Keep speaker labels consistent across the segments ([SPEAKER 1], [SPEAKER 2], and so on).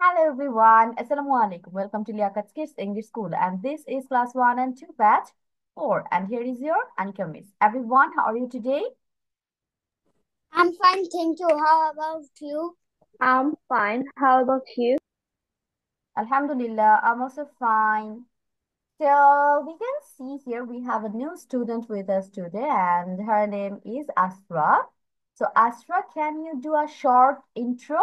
[SPEAKER 1] Hello everyone. Assalamu alaikum. Welcome to Liakat's Kids English School, and this is class 1 and 2 batch 4, and here is your Anika Miss. Everyone, how are you today?
[SPEAKER 2] I'm fine, thank you. How about you?
[SPEAKER 3] I'm fine. How about you?
[SPEAKER 1] Alhamdulillah, I'm also fine. So we can see here we have a new student with us today, and her name is Asra. So Asra, can you do a short intro?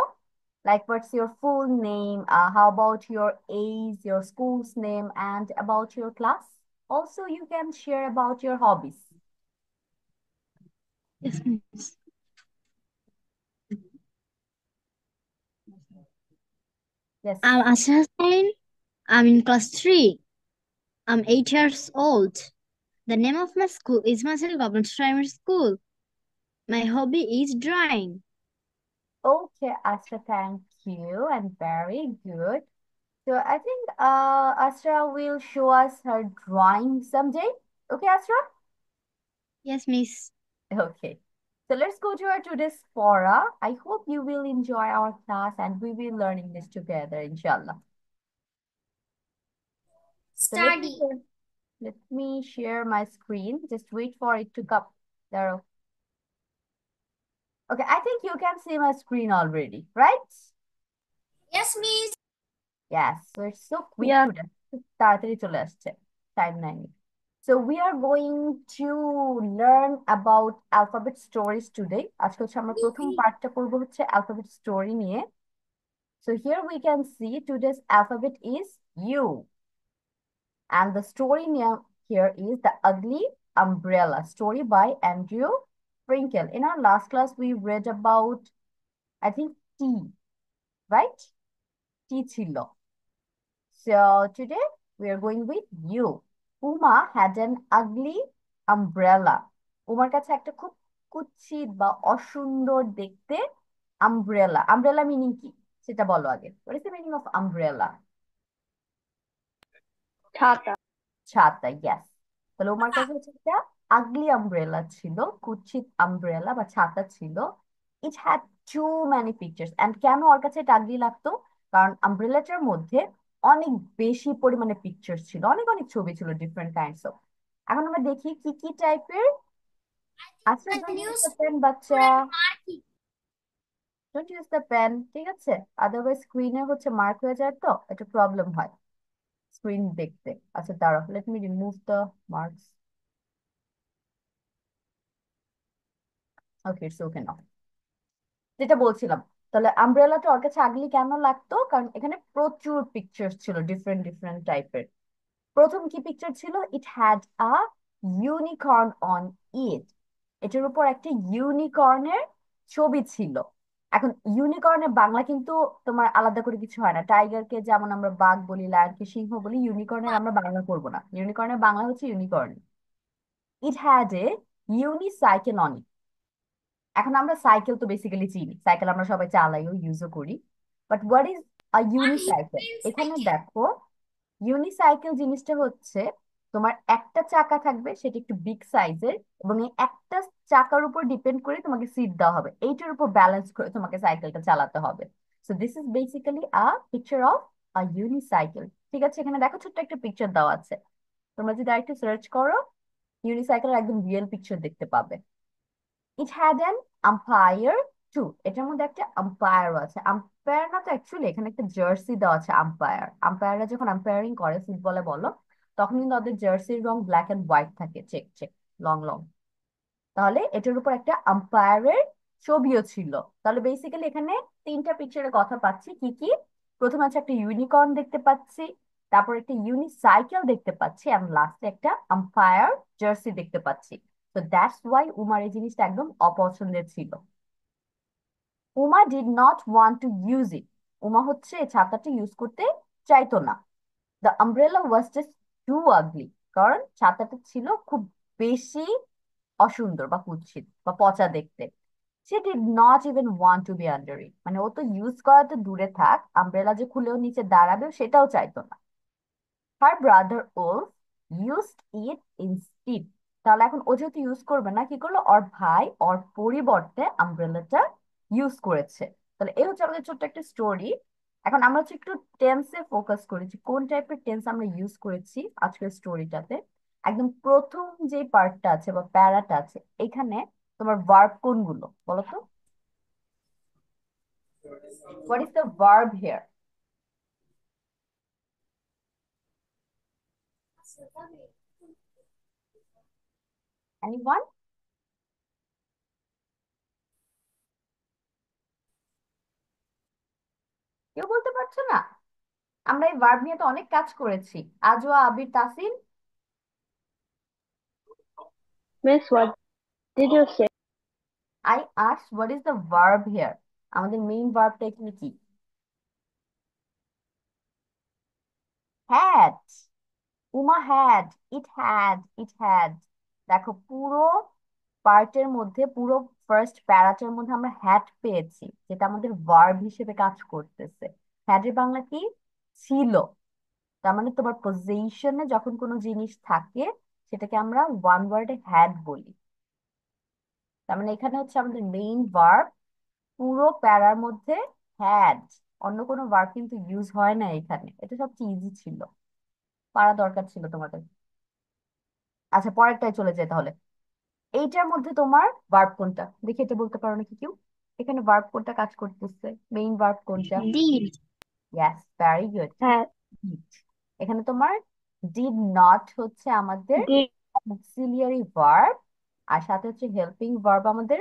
[SPEAKER 1] Like what's your full name? How about your age, your school's name, and about your class? Also, you can share about your hobbies.
[SPEAKER 3] Yes, miss.
[SPEAKER 1] Yes.
[SPEAKER 3] I'm Asha Hussain. I'm in class 3. I'm 8 years old. The name of my school is Masel Government Primary School. My hobby is drawing.
[SPEAKER 1] Okay, Asra, thank you, and very good. So I think Asra will show us her drawing someday. Okay, Asra?
[SPEAKER 3] Yes, miss.
[SPEAKER 1] Okay. So let's go to our today's fora. I hope you will enjoy our class and we will learning this together, inshallah. So
[SPEAKER 2] Study.
[SPEAKER 1] let me share my screen. Just wait for it to come. There. Okay, I think you can see my screen already, right?
[SPEAKER 2] Yes, miss.
[SPEAKER 1] Yes, so it's so quick
[SPEAKER 3] Yeah.
[SPEAKER 1] today. তাড়াতাড়ি চলে আসছে time 9. So we are going to learn about alphabet stories today. আজকে হচ্ছে আমরা প্রথম পার্টটা করব হচ্ছে alphabet story নিয়ে. So here we can see today's alphabet is U. And the story name here is The Ugly Umbrella, story by Andrew Frankel. In our last class, we read about, I think, T, right? T ছিল. So today we are going with U. Uma had an ugly umbrella. উমার কাছে একটা খুব কুৎসিত বা অসুন্দর দেখতে umbrella. Umbrella meaning কি? সেটা বলো আগে. What is the meaning of umbrella?
[SPEAKER 3] ছাতা।
[SPEAKER 1] ছাতা, yes. তাহলে ওমার কাছে হচ্ছে একটা আগলি আমব্রেলা ছিল, কুৎসিত আমব্রেলা বা ছাতা ছিল। It had too many pictures. And কেন ওর কাছে এটা আগলি লাগতো? কারণ আমব্রেলাটার মধ্যে অনেক বেশি পরিমাণে পিকচার্স ছিল, অনেক অনেক ছবি ছিল, ডিফারেন্ট কাইন্ডস অফ। এখন আমরা দেখি কি কি টাইপের। আচ্ছা,
[SPEAKER 2] The
[SPEAKER 1] don't
[SPEAKER 2] new
[SPEAKER 1] use the pen বাচ্চা,
[SPEAKER 2] student marking.
[SPEAKER 1] Don't use the pen, ঠিক আছে? আদারওয়াইজ স্ক্রিনে হচ্ছে মার্ক হয়ে যায়, তো একটা প্রবলেম হয় স্ক্রিন দেখতে। আচ্ছা দাঁড়াও, let me remove the marks. Okay, it's okay now. যেটা বলছিলাম, তাহলে আমব্রেলাটা ওর কাছে আগলি কেন লাগতো? কারণ এখানে প্রচুর পিকচার ছিল, ডিফারেন্ট ডিফারেন্ট টাইপের। প্রথম কি পিকচার ছিল? It had a unicorn on it. এটার উপর একটা ইউনিকর্নের ছবি ছিল। এখন ইউনিকর্নের বাংলা কিন্তু তোমার আলাদা করে কিছু হয় না। টাইগারকে যেমন আমরা বাঘ বলি, লায়নকে সিংহ বলি, ইউনিকর্নের আমরা বাংলা করবো না। ইউনিকর্নের বাংলা হচ্ছে unicorn. It had a unicycle on. এখন আমরা সাইকেল তো বেসিক্যালি চিনি, সাইকেল আমরা সবাই চালাইও ইউজও করি। But what is a
[SPEAKER 2] What is
[SPEAKER 1] unicycle?
[SPEAKER 2] green
[SPEAKER 1] এখানে
[SPEAKER 2] cycle?
[SPEAKER 1] দেখো, ইউনিসাইকেল জিনিসটা হচ্ছে তোমার একটা চাকা থাকবে, সেটা একটু বিগ সাইজের, এবং এই একটা চাকার উপর ডিপেন্ড করে তোমাকে সিট দেওয়া হবে, এইটার উপর ব্যালেন্স করে তোমাকে সাইকেলটা চালাতে হবে। So this is basically a picture of a unicycle. ঠিক আছে, এখানে দেখো ছোট্ট একটা পিকচার দেওয়া আছে। তোমরা যদি আরেকটু সার্চ করো, ইউনিসাইকেলের একদম রিয়েল পিকচার দেখতে পাবে। It had an umpire too. এটার মধ্যে একটা আম্পায়ার আছে। আম্পায়ার না তো, অ্যাকচুয়ালি এখানে একটা জার্সি দেওয়া আছে। আম্পায়ার, আম্পায়াররা যখন আম্পায়ারিং করে ফুটবলে বলো, তখন কিন্তু ওদের জার্সির রং ব্ল্যাক এন্ড হোয়াইট থাকে, চেক চেক, লং লং। তাহলে এটার উপর একটা আম্পায়ারের ছবিও ছিল। তাহলে বেসিক্যালি এখানে তিনটা পিকচারের কথা পাচ্ছি। কি কি? প্রথমে আছে একটা ইউনিকর্ন দেখতে পাচ্ছি, তারপর একটা ইউনিসাইকেল দেখতে পাচ্ছি, এবং লাস্টে একটা আম্পায়ার জার্সি দেখতে পাচ্ছি। তো দ্যাটস ওয়াই উমার এই জিনিসটা একদম অপছন্দের ছিল। Uma did not want to use it. Uma হচ্ছে এই ছাতাটা ইউজ করতে চাইতো না। The umbrella was just too ugly. কারণ ছাতাটা ছিল খুব বেশি অসুন্দর বা কুৎসিত বা পচা দেখতে। সে did not even want to be under it. মানে ও তো ইউজ করা তো দূরে থাক, আমব্রেলা যে খুলেও নিচে দাঁড়াবে সেটাও চাইতো না। হার ব্রাদার উলফ ইউজড ইট ইনস্টিড। তাহলে এখন ও যেহেতু ইউজ করবে না, কি করলো? ওর ভাই ওর পরিবর্তে আমব্রেলাটা ইউজ করেছে। তাহলে এই হচ্ছে আমাদের ছোট্ট একটা স্টোরি। এখন আমরা হচ্ছে একটু টেন্সে ফোকাস করেছি, কোন টাইপের টেন্স আমরা ইউজ করেছি আজকের স্টোরিটাতে। একদম প্রথম যে পার্টটা আছে বা প্যারাটা আছে, এখানে তোমার ভার্ব কোনগুলো বলো তো? What is the verb here? Anyone? কেউ বলতে পারছো না? আমরা এই ভার্ব নিয়ে তো অনেক কাজ করেছি। Azwa, Abir, Tasin.
[SPEAKER 2] Miss, what did you say?
[SPEAKER 1] I ask what is the verb here, আমাদের মেইন ভার্বটা এখানে কি? Had. Uma had, it had. দেখো পুরো পার্টের মধ্যে, পুরো ফার্স্ট প্যারাটার মধ্যে আমরা হ্যাড পেয়েছি, যেটা আমাদের ভার্ব হিসেবে কাজ করতেছে। হ্যাডের বাংলা কি? ছিল। তার মানে তোমার পজিশনে যখন কোনো জিনিস থাকে, সেটাকে আমরা ওয়ান ওয়ার্ডে হ্যাড বলি। তার মানে এখানে হচ্ছে আমাদের মেইন ভার্ব পুরো প্যারার মধ্যে হ্যাড। অন্য কোনো ভার্ব কিন্তু ইউজ হয় না এখানে, এটা সবচেয়ে ইজি ছিল, পারা দরকার ছিল তোমাদের। আচ্ছা, পরেরটায় চলে যায় তাহলে। এইটার মধ্যে তোমার ভার্ব কোনটা দেখে এটা বলতে পারো নাকি কেউ? এখানে ভার্ব কোনটা কাজ করতেছে, মেইন ভার্ব কোনটা?
[SPEAKER 3] Did.
[SPEAKER 1] Yes, very good.
[SPEAKER 2] Had,
[SPEAKER 1] এখানে তোমার ডিড নট হচ্ছে আমাদের
[SPEAKER 2] did,
[SPEAKER 1] অক্সিলিয়ারি ভার্ব, আর সাথে হচ্ছে হেল্পিং ভার্ব আমাদের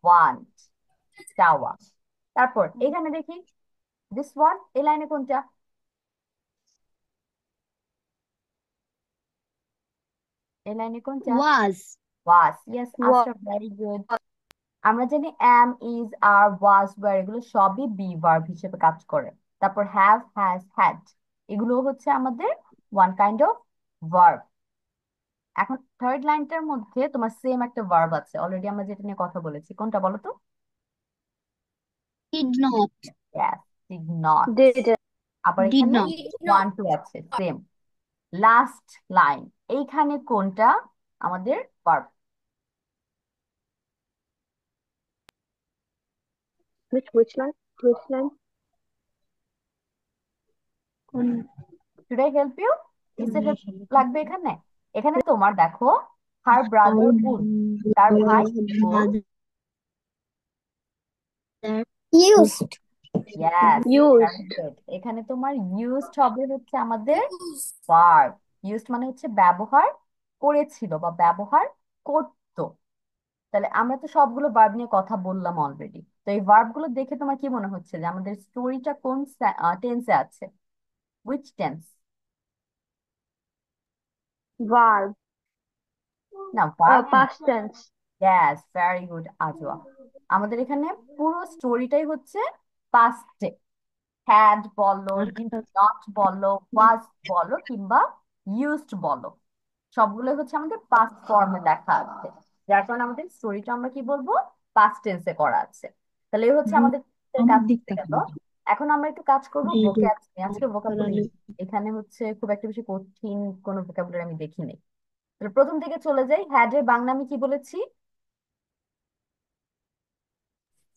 [SPEAKER 1] ওয়ান্ট, চাওয়া। তারপর এখানে দেখি দিস ওয়ান, এই লাইনে কোনটা? এই লাইনে কোনটা?
[SPEAKER 3] Was.
[SPEAKER 1] Was. Yes
[SPEAKER 2] was,
[SPEAKER 1] Ashraf, very good. আমরা জানি অ্যাম, ইজ, আর, ওয়াজ, ওয়্যার এগুলো সবই বি ভার্ব হিসেবে কাজ করে। তারপর হ্যাভ, হ্যাজ, হ্যাড এগুলো হচ্ছে আমাদের ওয়ান কাইন্ড অফ ভার্ব। এখন থার্ড লাইনটার মধ্যে তোমার সেম একটা ভার্ব আছে, অলরেডি আমরা যেটা নিয়ে কথা বলেছি, কোনটা বলো তো?
[SPEAKER 3] Did not.
[SPEAKER 1] Yes, did not।
[SPEAKER 2] did,
[SPEAKER 1] আবার
[SPEAKER 3] Did
[SPEAKER 1] এখানে
[SPEAKER 3] not.
[SPEAKER 1] ওয়ান টু আছে, সেম। লাস্ট লাইন, এইখানে কোনটা আমাদের verb?
[SPEAKER 2] which line? Which line?
[SPEAKER 3] কোন-
[SPEAKER 1] শুড আই হেল্প ইউ? কিসের হেল্প লাগবে এখানে? এখানে তোমার দেখো, হার ব্রাদার উড, তার ভাই would.
[SPEAKER 3] Brother
[SPEAKER 2] Used.
[SPEAKER 1] Yes, very
[SPEAKER 2] Used.
[SPEAKER 1] Good. এখানে তোমার ইউজড হবে হচ্ছে আমাদের ভার্ব। ইউজড মানে হচ্ছে ব্যবহার করেছিল বা ব্যবহার করতো। তাহলে আমরা তো সবগুলো ভার্ব নিয়ে কথা বললাম অলরেডি, তো এই ভার্ব গুলো দেখে তোমার কি মনে হচ্ছে যে আমাদের স্টোরিটা কোন টেন্সে আছে? Which tense?
[SPEAKER 2] Verb.
[SPEAKER 1] না, ভার্ব না।
[SPEAKER 2] Past tense.
[SPEAKER 1] Yes, very good Azwa. আমাদের এখানে পুরো স্টোরিটাই হচ্ছে পাস্টে। হ্যাড বলো, ডিড নট বলো, ওয়াজ বলো, কিংবা ইউজড বলো, সবগুলো হচ্ছে আমাদের পাস্ট ফর্মে লেখা আছে। যার কারণে আমাদের স্টোরিটা আমরা কি বলবো? পাস্ট টেন্সে করা আছে। তাহলে এই হচ্ছে আমাদের
[SPEAKER 3] আমার
[SPEAKER 1] কাজ
[SPEAKER 3] দিক
[SPEAKER 1] হয়ে গেল।
[SPEAKER 3] তাকানো
[SPEAKER 1] এখন আমরা একটু কাজ করবো ভোক্যাব নিয়ে। আজকে ভোকাবুলারি,
[SPEAKER 3] করালে
[SPEAKER 1] এখানে হচ্ছে খুব একটা বেশি কঠিন কোনো ভোকাবুলারি আমি দেখিনি। তাহলে প্রথম থেকে চলে যাই, হ্যাড এর বাংলা আমি কি বলেছি?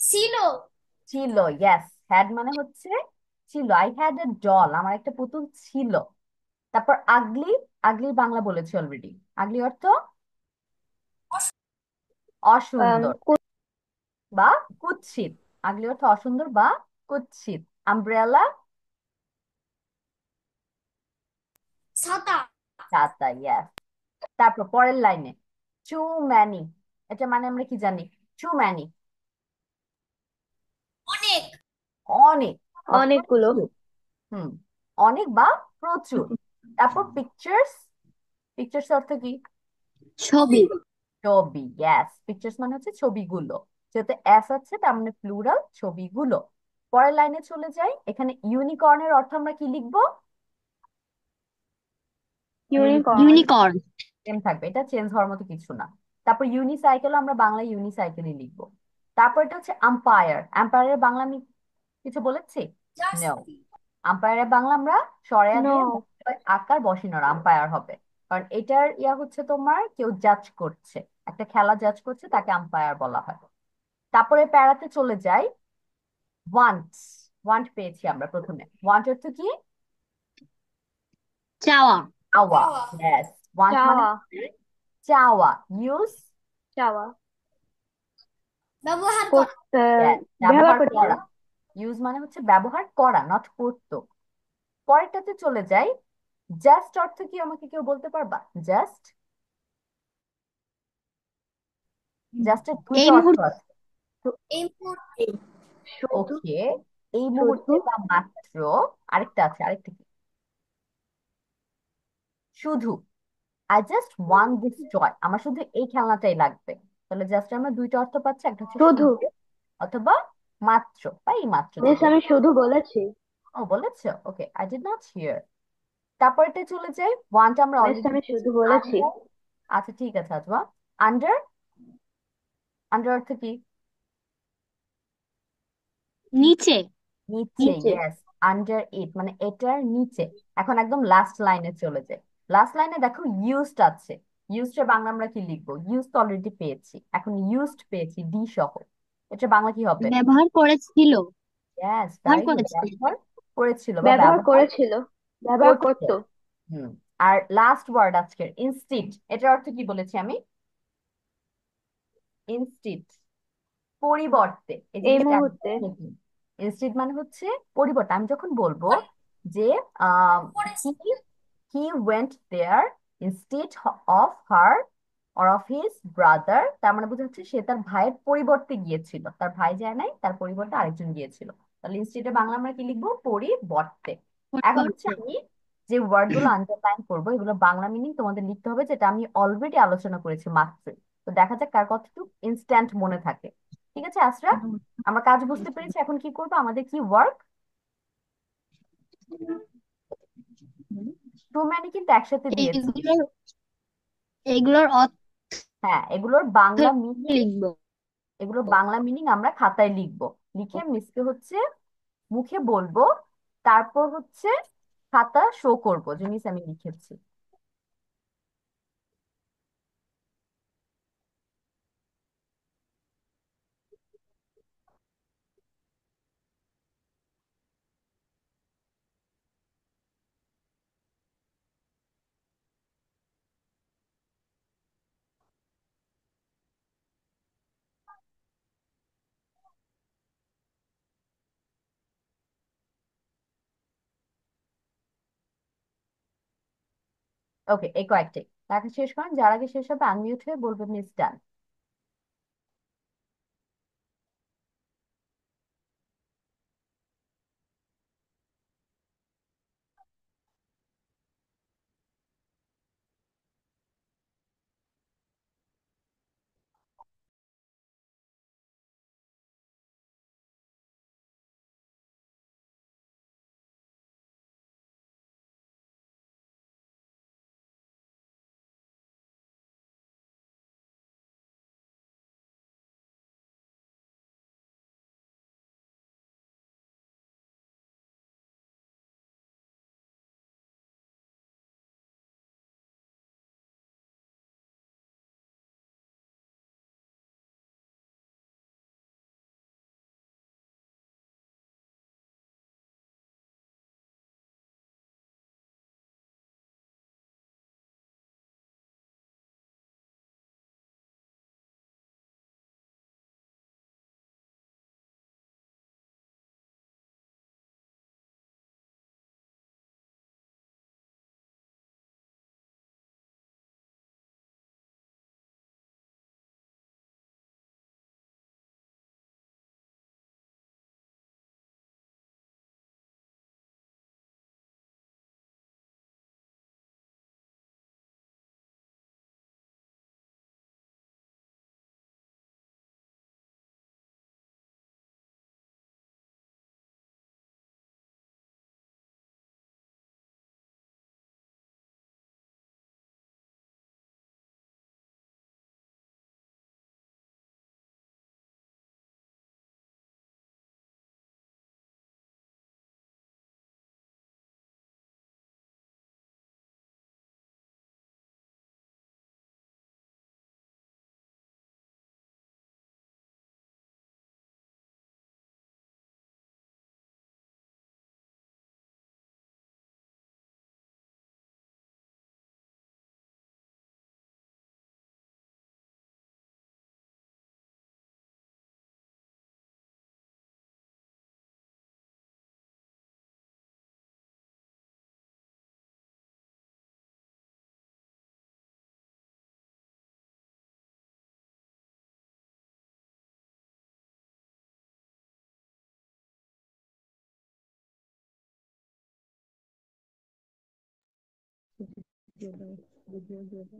[SPEAKER 2] ছিল।
[SPEAKER 1] ছিল। ইয়েস, হ্যাড মানে হচ্ছে ছিল। আই হ্যাড এ ডল, আমার একটা পুতুল ছিল। তারপর আগলি, আগলির বাংলা বলেছি অলরেডি। আগলি অর্থ অসুন্দর বা কুৎসিত। আগলি অর্থ অসুন্দর বা কুৎসিত। আমব্রেলা,
[SPEAKER 2] ছাতা।
[SPEAKER 1] ছাতা। ইয়েস। তারপর পরের লাইনে টু ম্যানি, এটা মানে আমরা কি জানি? টু ম্যানি,
[SPEAKER 2] অনেক।
[SPEAKER 1] অনেক বা
[SPEAKER 2] অনেকগুলো।
[SPEAKER 1] প্রচুর। হুম, অনেক বা প্রচুর। তারপর পিকচার্স, পিকচার্স অর্থ কি?
[SPEAKER 3] ছবি
[SPEAKER 1] ছবি। ইয়েস, পিকচার্স মানে হচ্ছে ছবিগুলো, যেহেতু এস আছে তার মানে প্লুরাল, ছবিগুলো। পরের লাইনে চলে যাই, এখানে ইউনিকর্নের অর্থ আমরা কি লিখবো? ইউনিকর্ন।
[SPEAKER 2] ইউনিকর্ন।
[SPEAKER 3] ইউনিকর্ন
[SPEAKER 1] সেম থাকবে, এটা চেঞ্জ হওয়ার মতো কিছু না। তারপর ইউনিসাইকেল আমরা বাংলা ইউনিসাইকেলই লিখবো। তারপর এটা হচ্ছে আম্পায়ার। আম্পায়ারের বাংলা আমি কিছু বলেছি? নো। আম্পায়ারের বাংলা আমরা সরেয়া দিয়ে
[SPEAKER 2] নো।
[SPEAKER 1] আকার বসানোর আম্পায়ার হবে। কারণ এটার ইয়া হচ্ছে তোমার কেউ জাজ করছে, একটা খেলা জাজ করছে, তাকে আম্পায়ার বলা হয়। তারপরে প্যারাতে চলে যাই, ওয়ান্টস। ওয়ান্ট পেয়েছি আমরা প্রথমে। ওয়ান্ট অর্থ কি?
[SPEAKER 3] চাওয়া।
[SPEAKER 1] চাওয়া।
[SPEAKER 2] চাওয়া।
[SPEAKER 1] ইয়েস, ওয়ান্ট মানে
[SPEAKER 2] চাওয়া।
[SPEAKER 1] হচ্ছে চাওয়া। ইউজ,
[SPEAKER 2] চাওয়া। ব্যবহার করা।
[SPEAKER 3] করতে।
[SPEAKER 1] ইয়েস,
[SPEAKER 3] ব্যবহার
[SPEAKER 1] ব্যবহার
[SPEAKER 3] করতে।
[SPEAKER 1] করা। ইউজ মানে হচ্ছে ব্যবহার করা, নট করতো। পরেরটাতে চলে যাই। জাস্ট অর্থ কি আমাকে কেউ বলতে পারবা? জাস্ট, জাস্টের দুইটা
[SPEAKER 3] এই
[SPEAKER 1] অর্থ
[SPEAKER 3] মুহূর্তে।
[SPEAKER 1] আছে।
[SPEAKER 2] এই মুহূর্তে।
[SPEAKER 3] শুধু।
[SPEAKER 1] ওকে, এই
[SPEAKER 3] শুধু।
[SPEAKER 1] মুহূর্তে বা মাত্র। আরেকটা আছে, আরেকটা কি? শুধু। I just one this toy, আমার শুধু এই খেলনাটাই লাগবে। তাহলে জাস্ট আমরা দুইটা অর্থ পাচ্ছি, একটা হচ্ছে
[SPEAKER 3] শুধু।
[SPEAKER 1] শুধু অথবা মাত্র বা এই মাত্র
[SPEAKER 3] মিস
[SPEAKER 1] যেটা।
[SPEAKER 3] আমি শুধু বলেছি।
[SPEAKER 1] ও বলেছো, ওকে, আই ডিড নট হিয়ার। তারপর এটা চলে যাই, ওয়ানটা আমরা
[SPEAKER 3] মিস
[SPEAKER 1] অলরেডি
[SPEAKER 3] আমি
[SPEAKER 1] দেখেছি।
[SPEAKER 3] শুধু বলেছি।
[SPEAKER 1] আন্ডার। আচ্ছা ঠিক আছে আজমা। আন্ডার, আন্ডার অর্থ কি?
[SPEAKER 3] নিচে।
[SPEAKER 1] নিচে,
[SPEAKER 3] নিচে।
[SPEAKER 1] ইয়েস। আন্ডার ইট মানে এটার নিচে। এখন একদম লাস্ট লাইনে চলে যায়। লাস্ট লাইনে দেখো ইউজড আছে। ইউজড এর বাংলা আমরা কি লিখবো? ইউজ তো অলরেডি পেয়েছি, এখন ইউজড পেয়েছি ডি সহ। এটা বাংলা কি হবে?
[SPEAKER 3] ব্যবহার করেছিল।
[SPEAKER 1] ইয়েস,
[SPEAKER 3] ব্যবহার
[SPEAKER 1] ভেরি গুড।
[SPEAKER 3] করেছিল।
[SPEAKER 1] ব্যবহার করেছিল বা
[SPEAKER 3] ব্যবহার
[SPEAKER 1] ব্যবহার
[SPEAKER 3] করেছিল। ব্যবহার
[SPEAKER 1] করছে।
[SPEAKER 3] করতো।
[SPEAKER 1] হুম। আর লাস্ট ওয়ার্ড আজকের ইনস্টিড, এটার অর্থ কি বলেছি আমি? ইনস্টিড, পরিবর্তে। এই
[SPEAKER 3] এই
[SPEAKER 1] জিনিসটা
[SPEAKER 3] মুহূর্তে।
[SPEAKER 1] একদম নতুন। ইনস্টিড মানে হচ্ছে পরিবর্তে। আমি যখন বলবো যে uh he he went there instead of her or of his brother, তার মানে বোঝা যাচ্ছে সে তার ভাইয়ের পরিবর্তে গিয়েছিল, তার ভাই যায় নাই, তার পরিবর্তে আরেকজন গিয়েছিল। তাহলে ইনস্টিডের বাংলা আমরা কি লিখবো? পরিবর্তে। এখন হচ্ছে
[SPEAKER 3] পরিবর্তে।
[SPEAKER 1] আমি যে ওয়ার্ড গুলো আন্ডারলাইন করবো, এগুলো বাংলা মিনিং তোমাদের লিখতে হবে, যেটা আমি অলরেডি আলোচনা করেছি মাত্র। তো দেখা যাক কার কতটুকু ইনস্ট্যান্ট মনে থাকে। ঠিক আছে আশরাফ, আমরা কাজ বুঝতে পেরেছি। এখন কি করবো, আমাদের কি ওয়ার্ক? টু মানে কিন্তু একসাথে দিয়েছি।
[SPEAKER 3] এগুলোর এগুলোর অর্থ
[SPEAKER 1] হ্যাঁ, এগুলোর বাংলা মিনিং,
[SPEAKER 3] লিখবো।
[SPEAKER 1] এগুলোর বাংলা মিনিং আমরা খাতায় লিখবো। লিখে মিসকে হচ্ছে মুখে বলবো। তারপর হচ্ছে খাতা শো করবো যে মিস আমি লিখেছি। ওকে, এই কয়েকটি লেখা শেষ করেন, যার আগে শেষ হবে আনমিউট হয়ে বলবে miss done.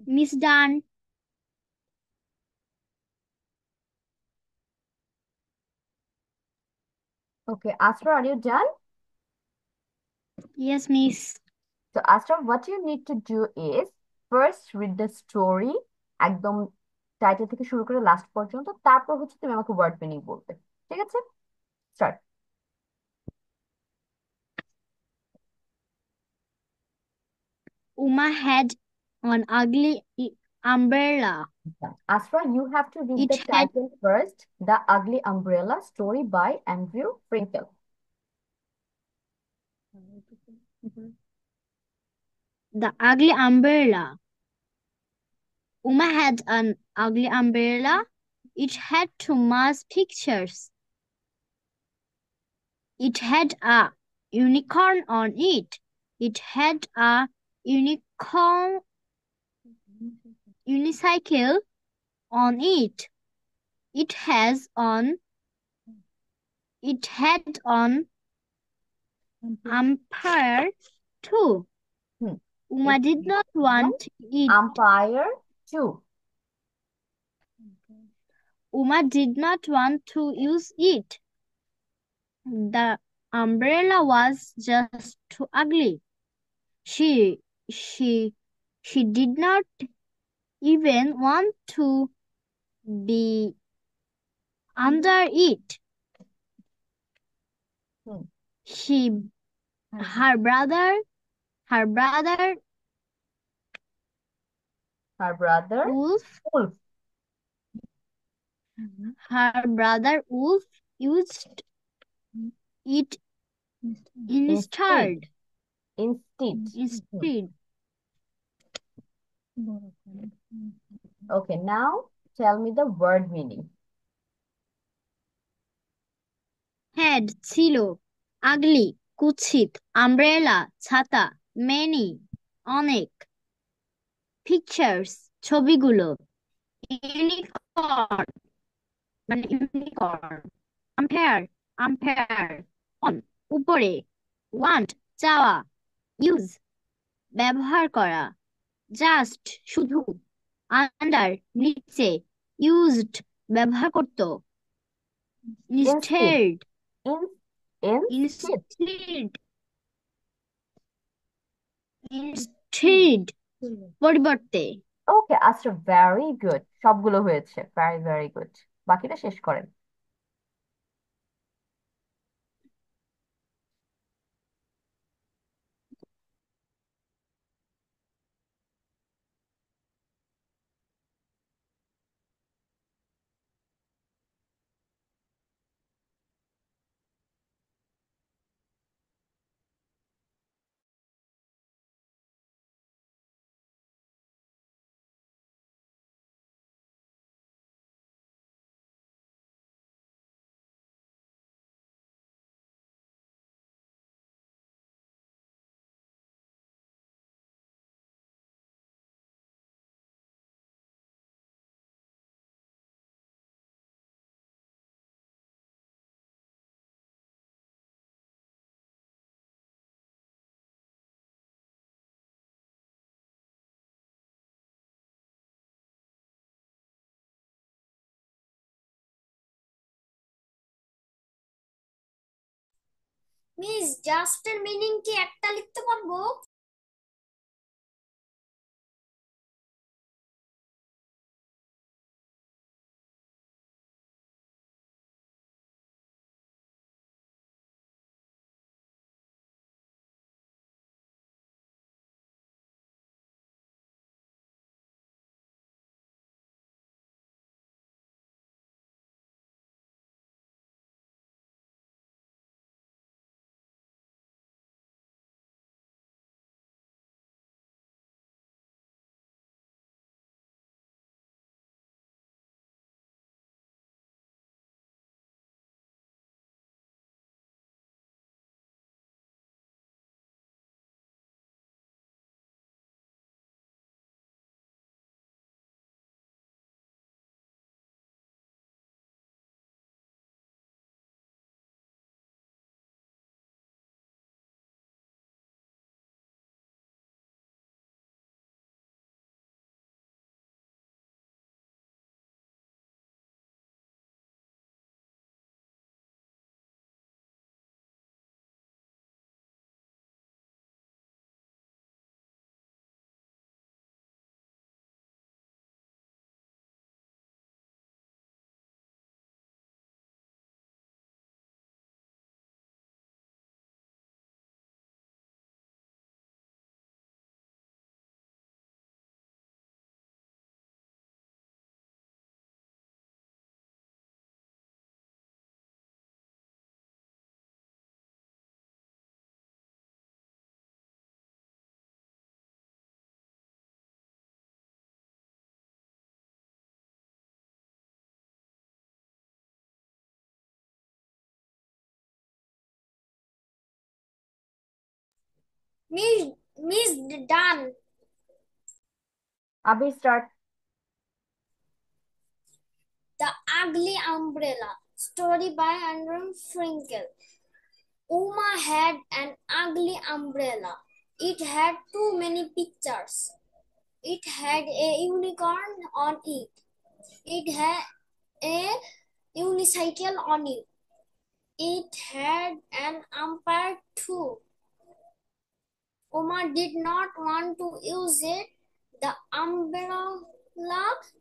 [SPEAKER 3] Miss Dunn.
[SPEAKER 1] Okay, Astra, are you done?
[SPEAKER 3] Yes, Miss.
[SPEAKER 1] So Astra, what you need to do is first read the story একদম টাইটেল থেকে শুরু করে লাস্ট পর্যন্ত, তারপর হচ্ছে তুমি আমাকে ওয়ার্ড মিনিং বলবে। ঠিক আছে, start.
[SPEAKER 3] Uma had an ugly umbrella.
[SPEAKER 1] Astra, you have to read
[SPEAKER 3] It
[SPEAKER 1] the
[SPEAKER 3] had
[SPEAKER 1] title first, The Ugly Umbrella, story by Andrew Frankel.
[SPEAKER 3] the ugly umbrella. Uma had an ugly umbrella. It had two Mars pictures. It had a unicorn on it. It had a unicorn unicycle on it. It has on it had on umpire too.
[SPEAKER 1] Hmm.
[SPEAKER 3] Uma
[SPEAKER 1] It's
[SPEAKER 3] did not want it.
[SPEAKER 1] Umpire 2.
[SPEAKER 3] Uma did not want to use it. The umbrella was just too ugly. She she she did not even want to be under it.
[SPEAKER 1] Hmm.
[SPEAKER 3] She her brother her brother
[SPEAKER 1] Her brother
[SPEAKER 3] Wolf
[SPEAKER 1] Wolf.
[SPEAKER 3] her brother Wolf used it
[SPEAKER 1] Instead.
[SPEAKER 3] instead.
[SPEAKER 1] Instead.
[SPEAKER 3] Instead.
[SPEAKER 1] Okay, now tell me the word meaning.
[SPEAKER 3] Head ছিল ugly কুৎসিত umbrella ছাতা many অনেক pictures ছবিগুলো unicorn মানে unicorn umpire on উপরে want চাওয়া use ব্যবহার করা জাস্ট শুধু আন্ডার নিচে used ব্যবহার করত
[SPEAKER 1] Instead.
[SPEAKER 3] instead
[SPEAKER 1] Instead.
[SPEAKER 3] instead instead পরিবর্তে
[SPEAKER 1] ওকে আচ্ছা, ভেরি গুড, সবগুলো হয়েছে, ভেরি ভেরি গুড। বাকিটা শেষ করেন।
[SPEAKER 2] মিস জাস্টের মিনিং কি একটা লিখতে পারবো? Miss Done.
[SPEAKER 1] Abhi, start.
[SPEAKER 2] The Ugly Umbrella. Story by Andrew Frankel. Uma had an ugly umbrella. It had too many pictures. It had a unicorn on it. It had a unicycle on it. It had an umpire too. Uma did not want to use it. The umbrella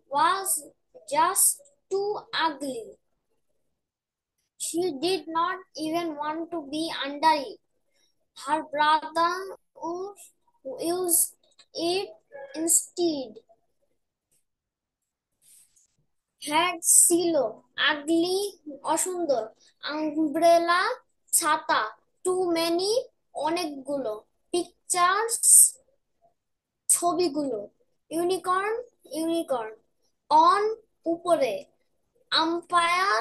[SPEAKER 2] was just too ugly. She did not even want to be under it. Her brother used it instead. Had ছিল ugly অসুন্দর umbrella ছাতা too many অনেকগুলো pictures ছবিগুলো unicorn on উপরে umpire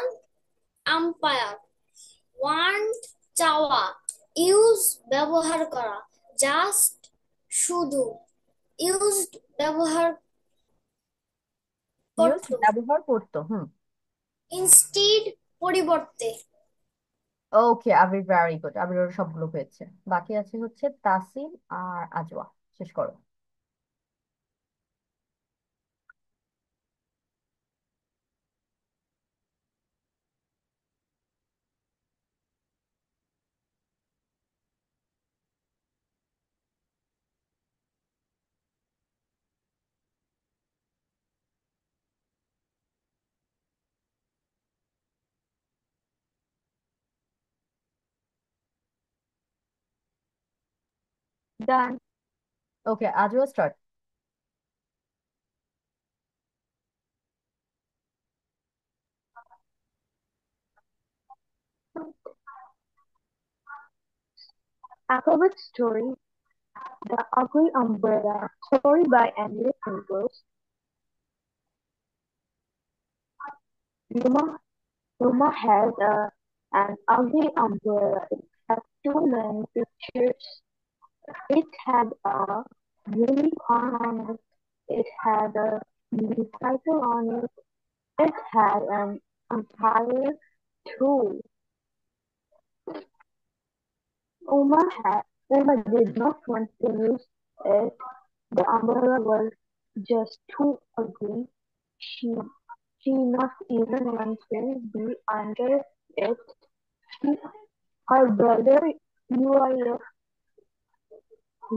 [SPEAKER 2] want চাওয়া use ব্যবহার করা just শুধু used ব্যবহার
[SPEAKER 1] Used
[SPEAKER 2] করত
[SPEAKER 1] ব্যবহার করতো।
[SPEAKER 2] instead পরিবর্তে
[SPEAKER 1] ওকে, আবির ভেরি গুড। আবির ওর সবগুলো হয়েছে। বাকি আছে হচ্ছে তাসিম আর আজওয়া। শেষ করো। ডান। ওকে, Ajwa start.
[SPEAKER 4] Alphabet Story: The Ugly Umbrella. Story by Andrew Winkles. Luma had an ugly umbrella. It had too many pictures. It had a unicorn on it. It had a unicycle on it. It had an umpire too. Uma did not want to use it. The umbrella was just too ugly. She she not even wanted to be under it. She, her brother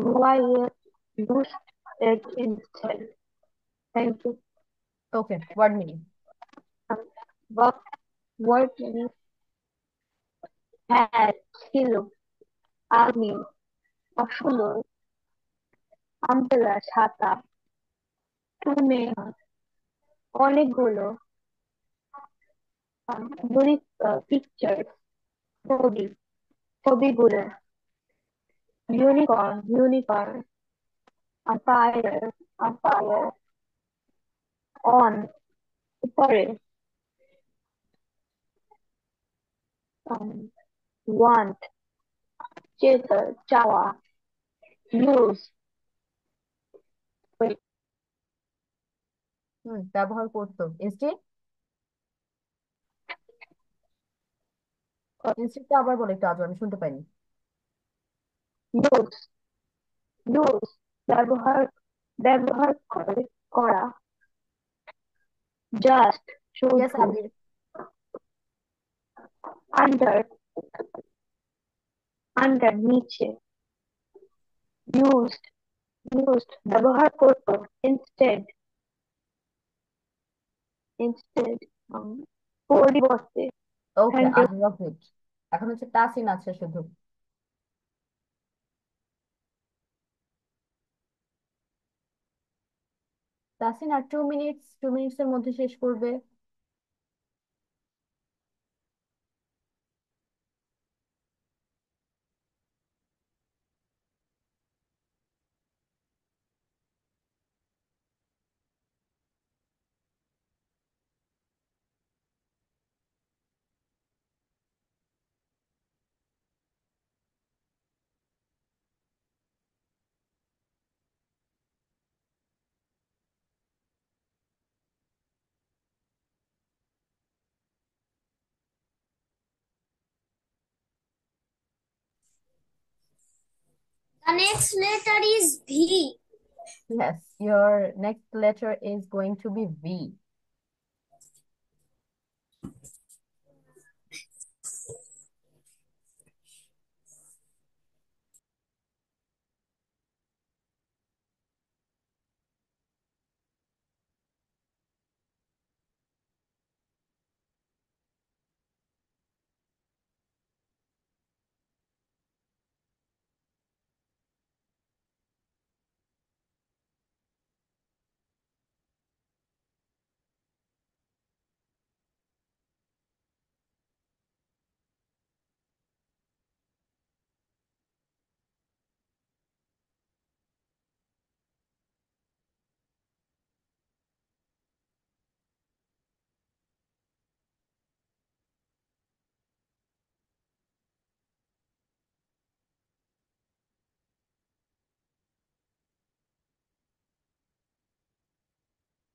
[SPEAKER 4] UIF used it instead. Thank you.
[SPEAKER 1] Okay, word meaning.
[SPEAKER 4] But what had ছিল আমি অসুন্দর umbrella ছাতা তুমি অনেকগুলো unique pictures ছবি ছবিগুলো unicorn umpire on উপরে um, want চাওয়া use
[SPEAKER 1] ব্যবহার করতো। ইনস্টিড, ইনস্টিডটা আবার বলে একটু, আজও আমি শুনতে পাইনি।
[SPEAKER 4] use use ব্যবহার ব্যবহার করা just
[SPEAKER 1] ইয়েস
[SPEAKER 4] শুধু
[SPEAKER 1] আবির।
[SPEAKER 4] under নিচে used ব্যবহার করতো instead um, পরিবর্তে
[SPEAKER 1] ওকে,
[SPEAKER 4] thank you.
[SPEAKER 1] Ajwa good. এখন হচ্ছে তাসিন আছে শুধু। তাসিন আর 2 মিনিটস, 2 মিনিটস এর মধ্যে শেষ করবে।
[SPEAKER 2] next letter is V.
[SPEAKER 1] Yes, your next letter is going to be V.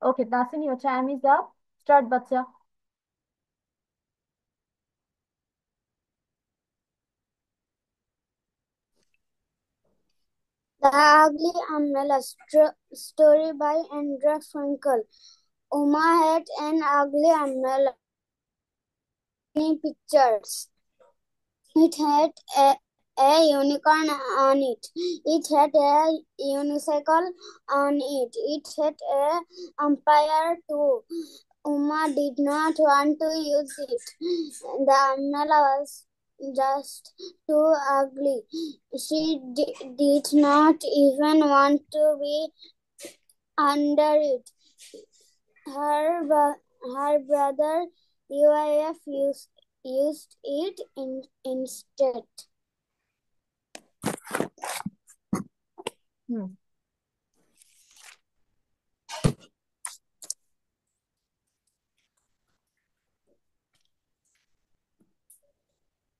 [SPEAKER 1] Okay, Tasin, your time is up. Start, bacha.
[SPEAKER 2] The Ugly Umbrella story by Andrew Frankel. Uma had an ugly umbrella. Many pictures. It had a unicorn on it. It had a unicycle on it. It had a umpire too. Uma did not want to use it. The umbrella was just too ugly. She did not even want to be under it. Her brother UIF used it instead.
[SPEAKER 1] Hmm.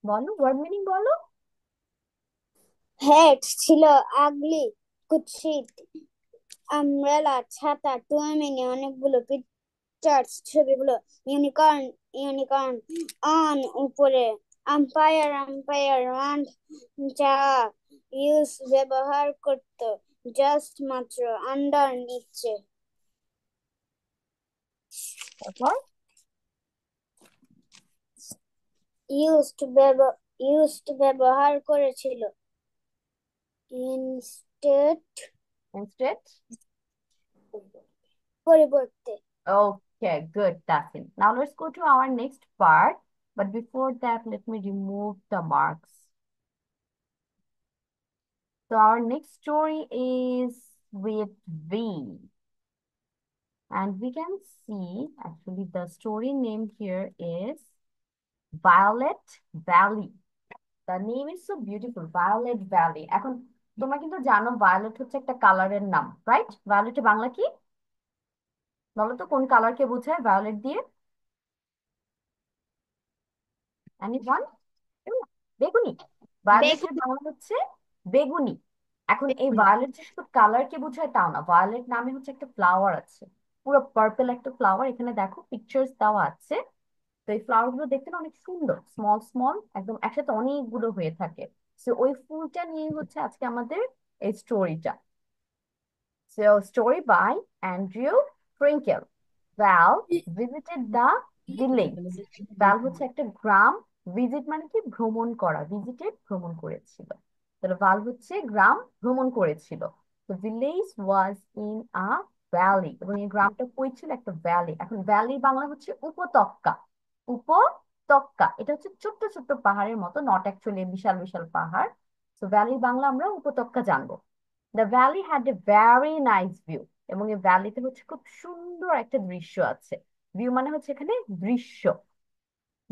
[SPEAKER 1] বলো, word meaning বলো।
[SPEAKER 2] Head ছিল আগলি, কুৎসিত। Umbrella ছাতা, টুইমিনি অনেকগুলো, pictures ছবিগুলো, unicorn unicorn, on উপরে, umpire umpire want চা, use ব্যবহার করত, জাস্ট মাত্র, আন্ডার নিচে।
[SPEAKER 1] তারপর
[SPEAKER 2] ইউজড ব্যবহার করেছিল, ইনস্টেড
[SPEAKER 1] instead.
[SPEAKER 2] পরিবর্তে।
[SPEAKER 1] Okay, good, Tasin. Now let's go to our next part. But before that, let me remove the marks. So our next story is with V. And we can see, actually, the story name here is Violet Valley. The name is so beautiful, Violet Valley. এখন তোমরা কিন্তু জানো violet হচ্ছে একটা কালারের নাম, right? ভায়োলেটের Bangla কি বলো তো, কোন কালারকে বোঝায় ভায়োলেট দিয়ে? এনিওয়ান? বেগুনি। ভায়োলেটের বাংলা হচ্ছে বেগুনি। এখন এই ভায়োলেট যে শুধু কালারকে বোঝায় তাও না, ভায়োলেট নামে হচ্ছে একটা ফ্লাওয়ার আছে, পুরো পার্পল একটা ফ্লাওয়ার। এখানে দেখো পিকচার্স দেওয়া আছে। তো এই ফ্লাওয়ার গুলো দেখতে না অনেক সুন্দর, স্মল স্মল, একদম একসাথে অনেকগুলো হয়ে থাকে। তো ওই ফুলটা নিয়ে হচ্ছে আজকে আমাদের এই স্টোরিটা। So, story by Andrew Frankel. Val visited the village. Val হচ্ছে একটা গ্রাম, ভিজিট মানে কি ভ্রমণ করা, ভিজিটেড ভ্রমণ করেছিল। তাহলে ভাল হচ্ছে গ্রাম ভ্রমণ করেছিল। তো village was in a valley, এবং এই গ্রামটা কই ছিল? একটা ভ্যালি। এখন ভ্যালি বাংলা হচ্ছে উপত্যকা। উপত্যকা এটা হচ্ছে ছোট্ট ছোট্ট পাহাড়ের মতো, নট অ্যাকচুয়ালি বিশাল বিশাল পাহাড়। তো ভ্যালি বাংলা আমরা উপত্যকা জানবো। The valley had a vary nice view, এবং এই ভ্যালিতে হচ্ছে খুব সুন্দর একটা দৃশ্য আছে। ভিউ মানে হচ্ছে এখানে দৃশ্য।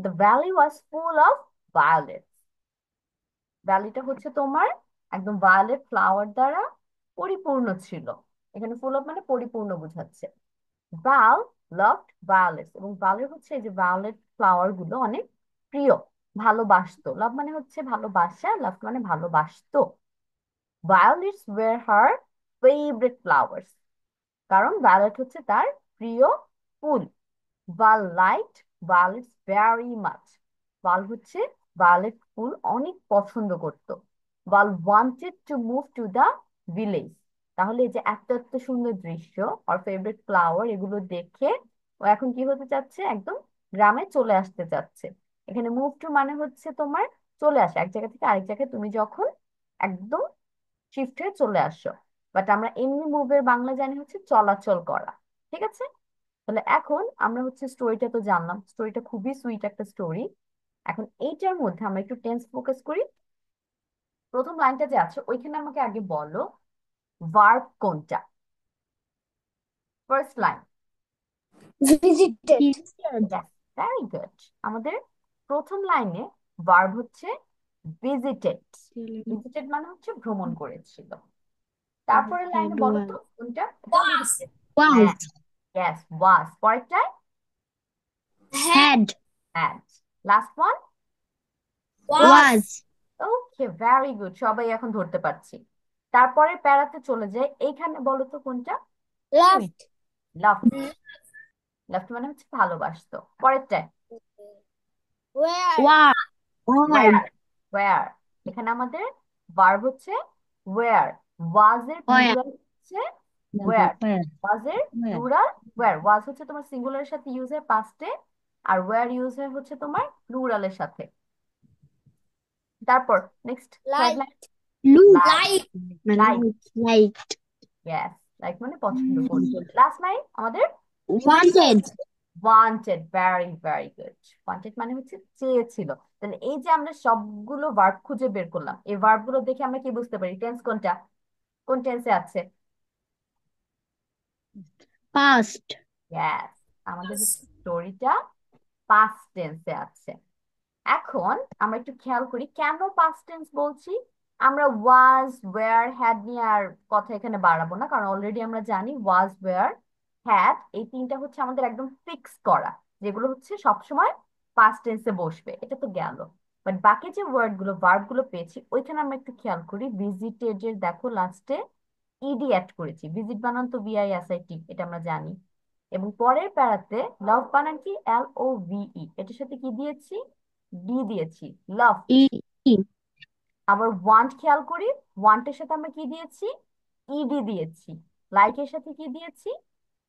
[SPEAKER 1] The valley was full of violet. ভ্যালিটা হচ্ছে তোমার একদম ভায়োলেট ফ্লাওয়ার দ্বারা পরিপূর্ণ ছিল। এখানে ফুল অফ মানে পরিপূর্ণ বোঝাচ্ছে। ভাল লাভড ভায়োলেটস, এবং ভালের হচ্ছে এই যে ভায়োলেট ফ্লাওয়ার গুলো অনেক প্রিয়, ভালোবাসতো। লাভ মানে হচ্ছে ভালোবাসা, লাভ মানে ভালোবাসতো। ভায়োলেটস ওয়ার হার ফেভারিট ফ্লাওয়ার্স, কারণ ভায়োলেট হচ্ছে তার প্রিয় ফুল। ভাল লাইকড ভায়োলেটস ভেরি মাচ। ভাল হচ্ছে ভায়োলেট ফুল অনেক পছন্দ করত। wanted to move to the village। তাহলে এই যে এত এত সুন্দর দৃশ্য আর ফেভারিট ফ্লাওয়ার এগুলো দেখে ও এখন কি হতে চাচ্ছে, একদম গ্রামে চলে আসতে চাচ্ছে। এখানে মুভ টু মানে হচ্ছে তোমার চলে আসা এক জায়গা থেকে আরেক জায়গায়, তুমি যখন একদম শিফট হয়ে চলে আসো। বাট আমরা এমনি মুভের বাংলা জানি হচ্ছে চলাচল করা। ঠিক আছে, তাহলে এখন আমরা হচ্ছে স্টোরিটা তো জানলাম, স্টোরিটা খুবই সুইট একটা স্টোরি। এখন এইটার মধ্যে আমরা একটু টেন্স ফোকাস করি। প্রথম লাইনটা যে আছে ওইখানে আমাকে আগে বলো ভার্ব কোনটা। First line.
[SPEAKER 2] visited,
[SPEAKER 1] yes, very good. আমাদের প্রথম লাইনে ভার্ব হচ্ছে ভিজিটেড। ভিজিটেড মানে হচ্ছে ভ্রমণ করেছিল। তারপরে লাইনে বলো তো কোনটা, এটা অলরেডি।
[SPEAKER 2] was,
[SPEAKER 1] হ্যাঁ,
[SPEAKER 3] Was,
[SPEAKER 1] ইয়েস ওয়াজ। পরেরটায়
[SPEAKER 2] had,
[SPEAKER 3] had,
[SPEAKER 1] had. Last one
[SPEAKER 2] was,
[SPEAKER 3] was,
[SPEAKER 1] okay, very good, সবাই এখন ধরতে পারছি। তারপরে প্যারাতে চলে যায়, এইখানে বলো তো কোনটা।
[SPEAKER 2] loved,
[SPEAKER 1] লাভ। লাভ মানে হচ্ছে ভালোবাসতো। পরেরটায়
[SPEAKER 2] where,
[SPEAKER 3] was, was,
[SPEAKER 1] were. Were, এখানে আমাদের ভার্ব হচ্ছে ওয়্যার। ওয়াজ এর
[SPEAKER 3] where,
[SPEAKER 1] প্লুরাল হচ্ছে ওয়্যার।
[SPEAKER 3] where,
[SPEAKER 1] ওয়াজ এর
[SPEAKER 3] where,
[SPEAKER 1] প্লুরাল ওয়্যার। ওয়াজ হচ্ছে তোমার সিঙ্গুলারের সাথে ইউজ হয় পাস্টে, আর ওয়্যার ইউজ হয় হচ্ছে তোমার প্লুরালের সাথে। তারপর next third line.
[SPEAKER 2] like,
[SPEAKER 3] look,
[SPEAKER 1] like.
[SPEAKER 2] like,
[SPEAKER 1] like,
[SPEAKER 3] like,
[SPEAKER 1] yes, like মানে পছন্দ করতো। লাস্ট লাইন আমাদের
[SPEAKER 3] wanted,
[SPEAKER 1] wanted. Very very good. Wanted মানে হচ্ছে চেয়েছিল। তাহলে এই যে আমরা সবগুলো ভার্ব খুঁজে বের করলাম, এই ভার্ব গুলো দেখে আমরা কি বুঝতে পারি টেন্স কোনটা, কোন টেন্সে আছে।
[SPEAKER 3] past,
[SPEAKER 1] ইয়েস, আমাদের হচ্ছে স্টোরিটা পাস্ট টেন্সে আছে। এখন আমরা একটু খেয়াল করি কেন পাস্ট টেন্স বলছি। আমরা ওয়াজ ওয়্যার হ্যাড নিয়ে আর কথা এখানে বাড়াবো না, কারণ অলরেডি আমরা জানি ওয়াজ ওয়্যার হ্যাড এই তিনটা হচ্ছে আমাদের একদম ফিক্স করা, যেগুলো হচ্ছে সবসময় পাস্ট টেন্সে বসবে, এটা তো গেল। বাট বাকি যে ওয়ার্ড গুলো ভার্ব গুলো পেয়েছি ওইখানে আমরা একটু খেয়াল করি। ভিজিটেড এর দেখো লাস্টে ইডি অ্যাড করেছি, ভিজিট বানান তো VISIT, এটা আমরা জানি। এবং পরের প্যারাতে লাভ বানান কি LOVE, এটার সাথে কি দিয়েছি, ডি দিয়েছি, লাভ।
[SPEAKER 3] e, e,
[SPEAKER 1] আবার ওয়ান্ট খেয়াল করি, ওয়ান্টের সাথে আমরা কি দিয়েছি, ইডি দিয়েছি। লাইকের সাথে কি দিয়েছি,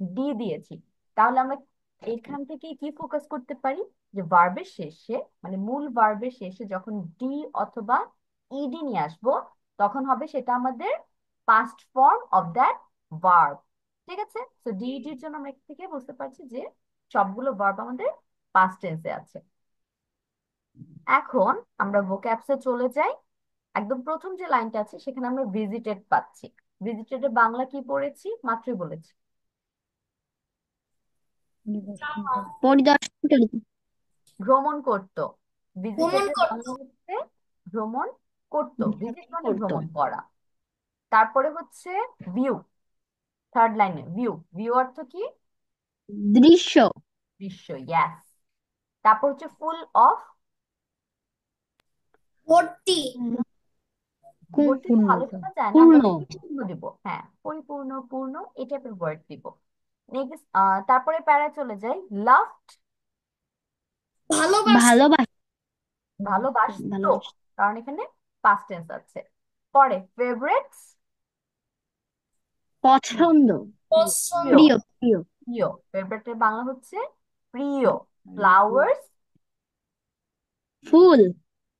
[SPEAKER 1] ডি দিয়েছি। তাহলে আমরা এখান থেকে কি ফোকাস করতে পারি, যে ভার্বের শেষে মানে মূল ভার্বের শেষে যখন ডি অথবা ইডি নিয়ে আসবো তখন হবে সেটা আমাদের past form of that verb. ঠিক আছে, তো ডিইডির জন্য আমরা এখান থেকে বুঝতে পারছি যে সবগুলো ভার্ব আমাদের পাস্ট টেন্সে আছে। এখন আমরা ভোক্যাবসে চলে যাই। একদম প্রথম যে লাইনটা আছে সেখানে আমরা ভিজিটেড পাচ্ছি। ভিজিটেড বাংলা কি পড়েছি, মাত্রই বলেছি,
[SPEAKER 3] পরিদর্শন করিতে,
[SPEAKER 1] ভ্রমণ করত। ভিজিটেড
[SPEAKER 2] ভ্রমণ
[SPEAKER 1] এর
[SPEAKER 2] করত,
[SPEAKER 1] বাংলা হচ্ছে ভ্রমণ করত। ভিজিট মানে
[SPEAKER 3] করতো,
[SPEAKER 1] ভ্রমণ করা। তারপরে হচ্ছে ভিউ। থার্ড লাইনে ভিউ, ভিউ অর্থ কি,
[SPEAKER 3] দৃশ্য,
[SPEAKER 1] দৃশ্য। ইয়াস। তারপর হচ্ছে ফুল অফ।
[SPEAKER 2] ভর্তি,
[SPEAKER 1] ভর্তি তো ভালো
[SPEAKER 3] পূর্ণতা,
[SPEAKER 1] শোনা যায় না, আমরা
[SPEAKER 3] পূর্ণ,
[SPEAKER 1] পরিপূর্ণ দিব। হ্যাঁ, পরিপূর্ণ, পূর্ণ, এই টাইপের ওয়ার্ড দিব। নেক্সট তারপরে প্যারা চলে যাই, লাভ।
[SPEAKER 2] ভালোবাসত,
[SPEAKER 3] ভালোবাসা,
[SPEAKER 1] ভালোবাসতো,
[SPEAKER 3] ভালোবাসা,
[SPEAKER 1] কারণ এখানে পাস্ট টেন্স আছে। পরে ফেভারিটস।
[SPEAKER 3] পছন্দ,
[SPEAKER 1] প্রিয়।
[SPEAKER 2] পছন্দ,
[SPEAKER 3] প্রিয়, প্রিয়,
[SPEAKER 1] প্রিয়, ফেভারিটের বাংলা হচ্ছে প্রিয়। ফ্লাওয়ার্স,
[SPEAKER 3] ফুল,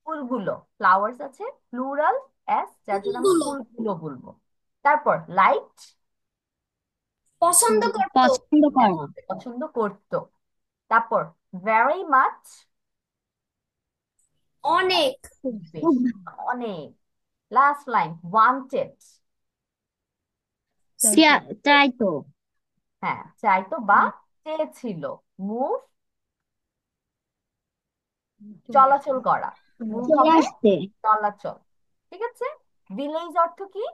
[SPEAKER 1] ফুলগুলো। ফ্লাওয়ার্স আছে প্লুরাল এস, যার জন্য আমরা
[SPEAKER 2] ফুলগুলো,
[SPEAKER 1] ফুলগুলো বলবো। তারপর লাইট,
[SPEAKER 2] পছন্দ করত,
[SPEAKER 3] পছন্দ করা,
[SPEAKER 1] পছন্দ করতো। তারপর ভেরি মাচ,
[SPEAKER 2] অনেক,
[SPEAKER 1] খুব
[SPEAKER 3] খুব,
[SPEAKER 1] বেশি, অনেক। লাস্ট লাইন ওয়ান্টেড,
[SPEAKER 3] চাইতো,
[SPEAKER 1] হ্যাঁ চাইতো বা চেয়েছিল। মুভ, চলাচল করা। মুভ
[SPEAKER 3] চলে
[SPEAKER 1] হবে
[SPEAKER 3] আসতে,
[SPEAKER 1] চলাচল। ঠিক আছে, ভিলেজ অর্থ কি,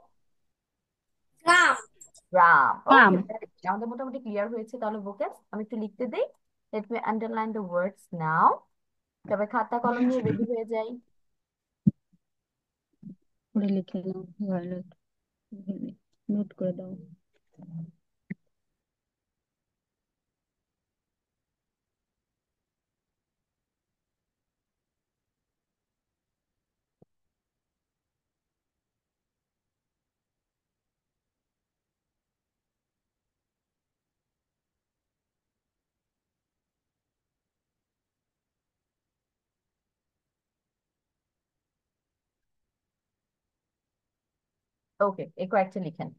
[SPEAKER 2] গ্রাম,
[SPEAKER 1] গ্রাম।
[SPEAKER 3] কাম,
[SPEAKER 1] ওকে, আমাদের মোটামুটি ক্লিয়ার হয়েছে। তাহলে ভোকেবস আমি একটু লিখতে দেই। Let me underline the words now. তবে খাতা কলম নিয়ে রেডি হয়ে যাই।
[SPEAKER 3] করে লিখে নাও, ভালো, নোট করে দাও।
[SPEAKER 1] ওকে, এই কয়েকটা লিখেন।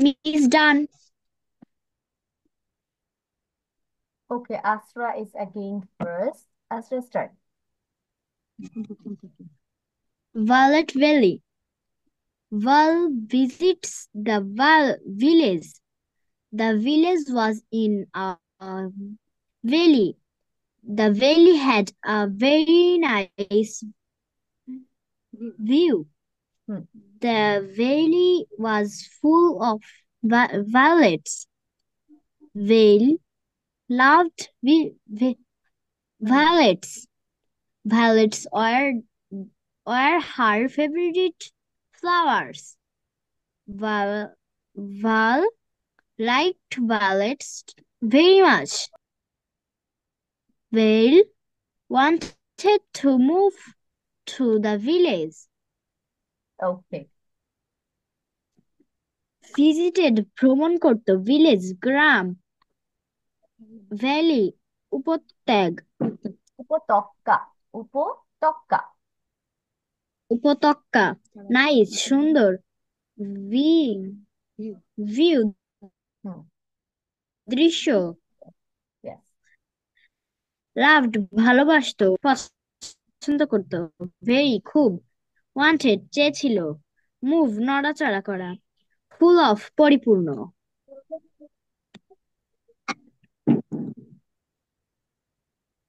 [SPEAKER 3] Miss done.
[SPEAKER 1] Okay, Asra is again first. Asra, start.
[SPEAKER 3] Violet Valley. Val visits the village. The village was in a valley. The valley had a very nice view.
[SPEAKER 1] Hmm.
[SPEAKER 3] The valley was full of violets. Vale loved violets. Violets were her favorite flowers. Val, Val liked violets very much. Val wanted to move to the village.
[SPEAKER 1] Okay.
[SPEAKER 3] Visited ভ্রমণ করত village গ্রাম valley উপত্যাগ
[SPEAKER 1] উপত্যকা। উপত্যকা।
[SPEAKER 3] উপত্যকা nice সুন্দর view, view,
[SPEAKER 1] হুম,
[SPEAKER 3] দৃশ্য,
[SPEAKER 1] yes.
[SPEAKER 3] loved, ভালোবাসতো, পছন্দ করতো, very, খুব, wanted, চেয়েছিল, move, নড়াচড়া করা, full of, পরিপূর্ণ।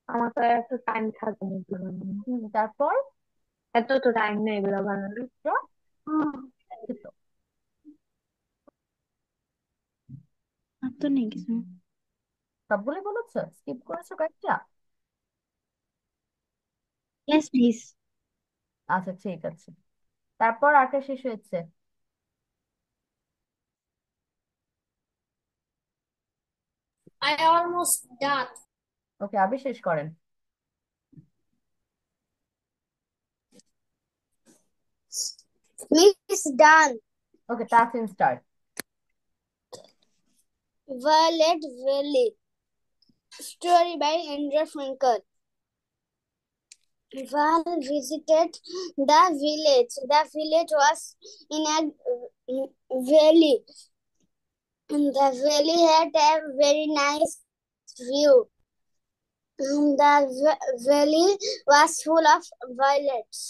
[SPEAKER 4] আমার তো এত টাইম থাকে না এগুলো বানানোর।
[SPEAKER 1] তারপর
[SPEAKER 4] এত তো টাইম নেই এগুলো বানানোর।
[SPEAKER 1] এই তো।
[SPEAKER 3] আর তো নেই কিছু।
[SPEAKER 1] সবগুলোই বলেছো, স্কিপ করেছো কয়েকটা?
[SPEAKER 3] Yes, please.
[SPEAKER 1] আচ্ছা ঠিক আছে, তারপর আঁকা শেষ হয়েছে?
[SPEAKER 2] I almost done.
[SPEAKER 1] ওকে, আবি শেষ করেন।
[SPEAKER 2] Miss done.
[SPEAKER 1] Okay, Tasin start.
[SPEAKER 2] Violet Valley. Story by Andrew Frankel. Val visited the village. The village was in a valley. The valley had a very nice view. The valley was full of violets.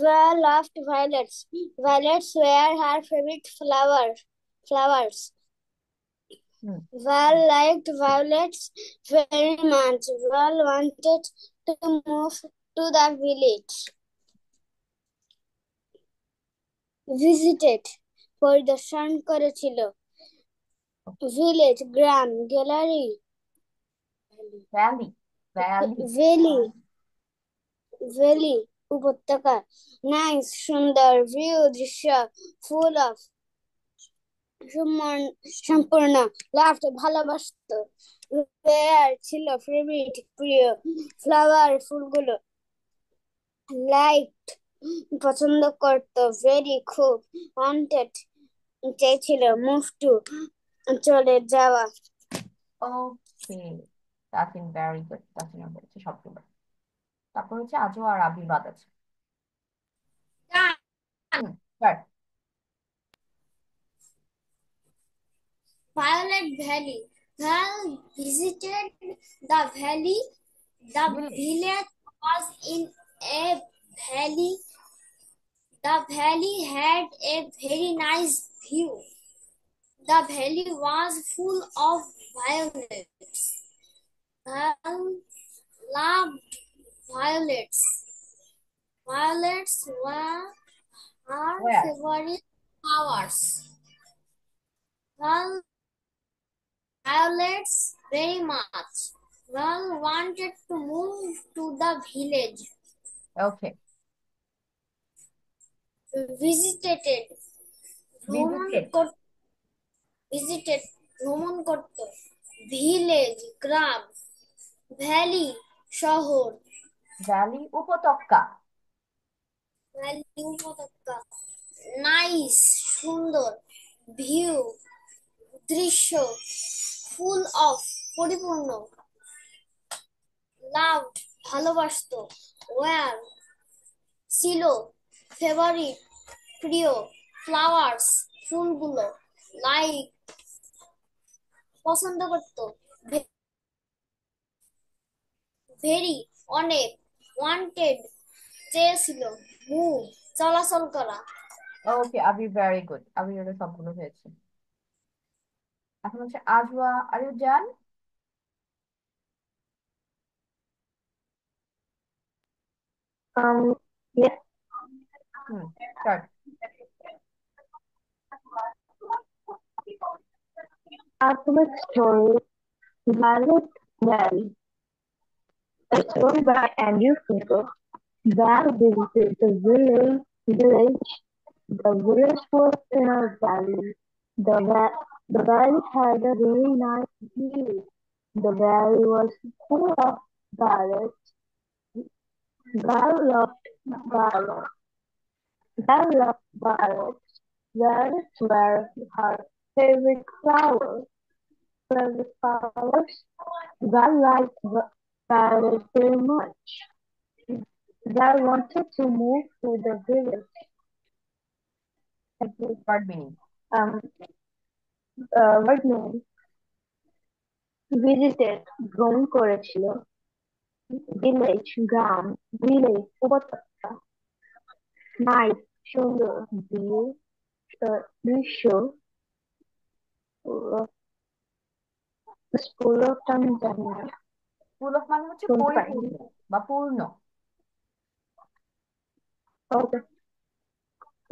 [SPEAKER 2] Val loved violets. Violets were her favorite flowers.
[SPEAKER 1] Hmm,
[SPEAKER 2] Val liked violets very much. Val wanted to move to the village. Visited, পরিদর্শন করেছিল। Village, গ্রাম, gallery,
[SPEAKER 1] valley, valley.
[SPEAKER 2] Valley, valley, উপত্যকা, nice, সুন্দর, view, দৃশ্য, full of, সম্পূর্ণ, loved, ভালোবাসতো, were, ছিল, favourite, প্রিয়, ফ্লাওয়ার, ফুলগুলো, লাইকড, পছন্দ করতো, ভেরি, খুব, ওয়ান্টেড, চেয়েছিল, মুভ টু, চলে যাওয়া।
[SPEAKER 1] ওকে, তাসিন ভেরি গুড, তাসিন বলেছে সবগুলো। তারপর হচ্ছে আজও আর আবি বাদ আছে। হুম, start.
[SPEAKER 2] Violet Valley. Val visited the valley. The
[SPEAKER 1] Village.
[SPEAKER 2] village was in a valley. The valley had a very nice view. The valley was full of violets. Val loved violets. Violets were her
[SPEAKER 1] Where?
[SPEAKER 2] favorite flowers. Val violets very much. Val wanted to move to the village.
[SPEAKER 1] Okay,
[SPEAKER 2] Visited, ভ্রমণ
[SPEAKER 1] visited.
[SPEAKER 2] কর- visited, ভ্রমণ করত। Village, গ্রাম, valley, শহর,
[SPEAKER 1] valley, উপত্যকা।
[SPEAKER 2] Valley, উপত্যকা, nice, সুন্দর, view, দৃশ্য, full of, পরিপূর্ণ, লাভড, ভালোবাসতো, ওয়ার, ছিল, ফেভারিট, প্রিয়, ফ্লাওয়ার্স, ফুলগুলো, লাইক, পছন্দ করত, ভেরি, অনেক, ওয়ান্টেড, চেয়েছিল, মুভ, চলাচল করা।
[SPEAKER 1] ওকে, আবি ভেরি গুড, আবি ওটা সবগুলো হয়েছে। এখন হচ্ছে Azwa, are you done?
[SPEAKER 4] Yes.
[SPEAKER 1] Hmm, start.
[SPEAKER 4] Alphabet Story, Violet Valley. A story by Andrew Finkel. Val visited the village. The village was in a valley. The valley had a very nice view. The valley was full of violets. Val loved violets. Val loved violets. Violets were her favorite flowers. Val liked violets very much. Val wanted to move to the village. please.
[SPEAKER 1] word meaning.
[SPEAKER 4] Word meaning. Visited, ভ্রমণ করেছিল। Village, গ্রাম। Village, উপত্যকা। Nice, সুন্দর। View, দৃশ্য। School of আমি জানি না,
[SPEAKER 1] full of মানে হচ্ছে
[SPEAKER 4] শুনতে পাইনি।
[SPEAKER 1] পরিপূর্ণ বা পূর্ণ।
[SPEAKER 4] Okay.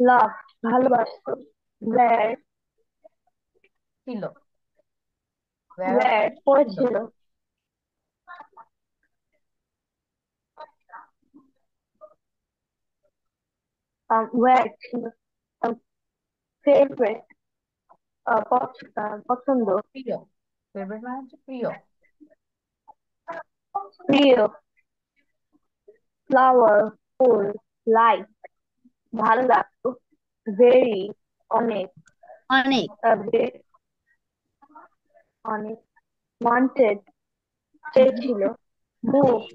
[SPEAKER 4] Love, ভালোবাসতো। Where,
[SPEAKER 1] ছিল, where of
[SPEAKER 4] where,
[SPEAKER 1] মানে ছিল।
[SPEAKER 4] পড়েছিল। Where ছিল। Favorite, পছন্দ।
[SPEAKER 1] প্রিয়, ফেভারিট মানে হচ্ছে প্রিয়।
[SPEAKER 4] প্রিয়। Flower, ফুল। Like, ভালো লাগতো। Very, অনেক।
[SPEAKER 3] অনেক।
[SPEAKER 4] Very, অনেক। Wanted, চেয়েছিল। Move,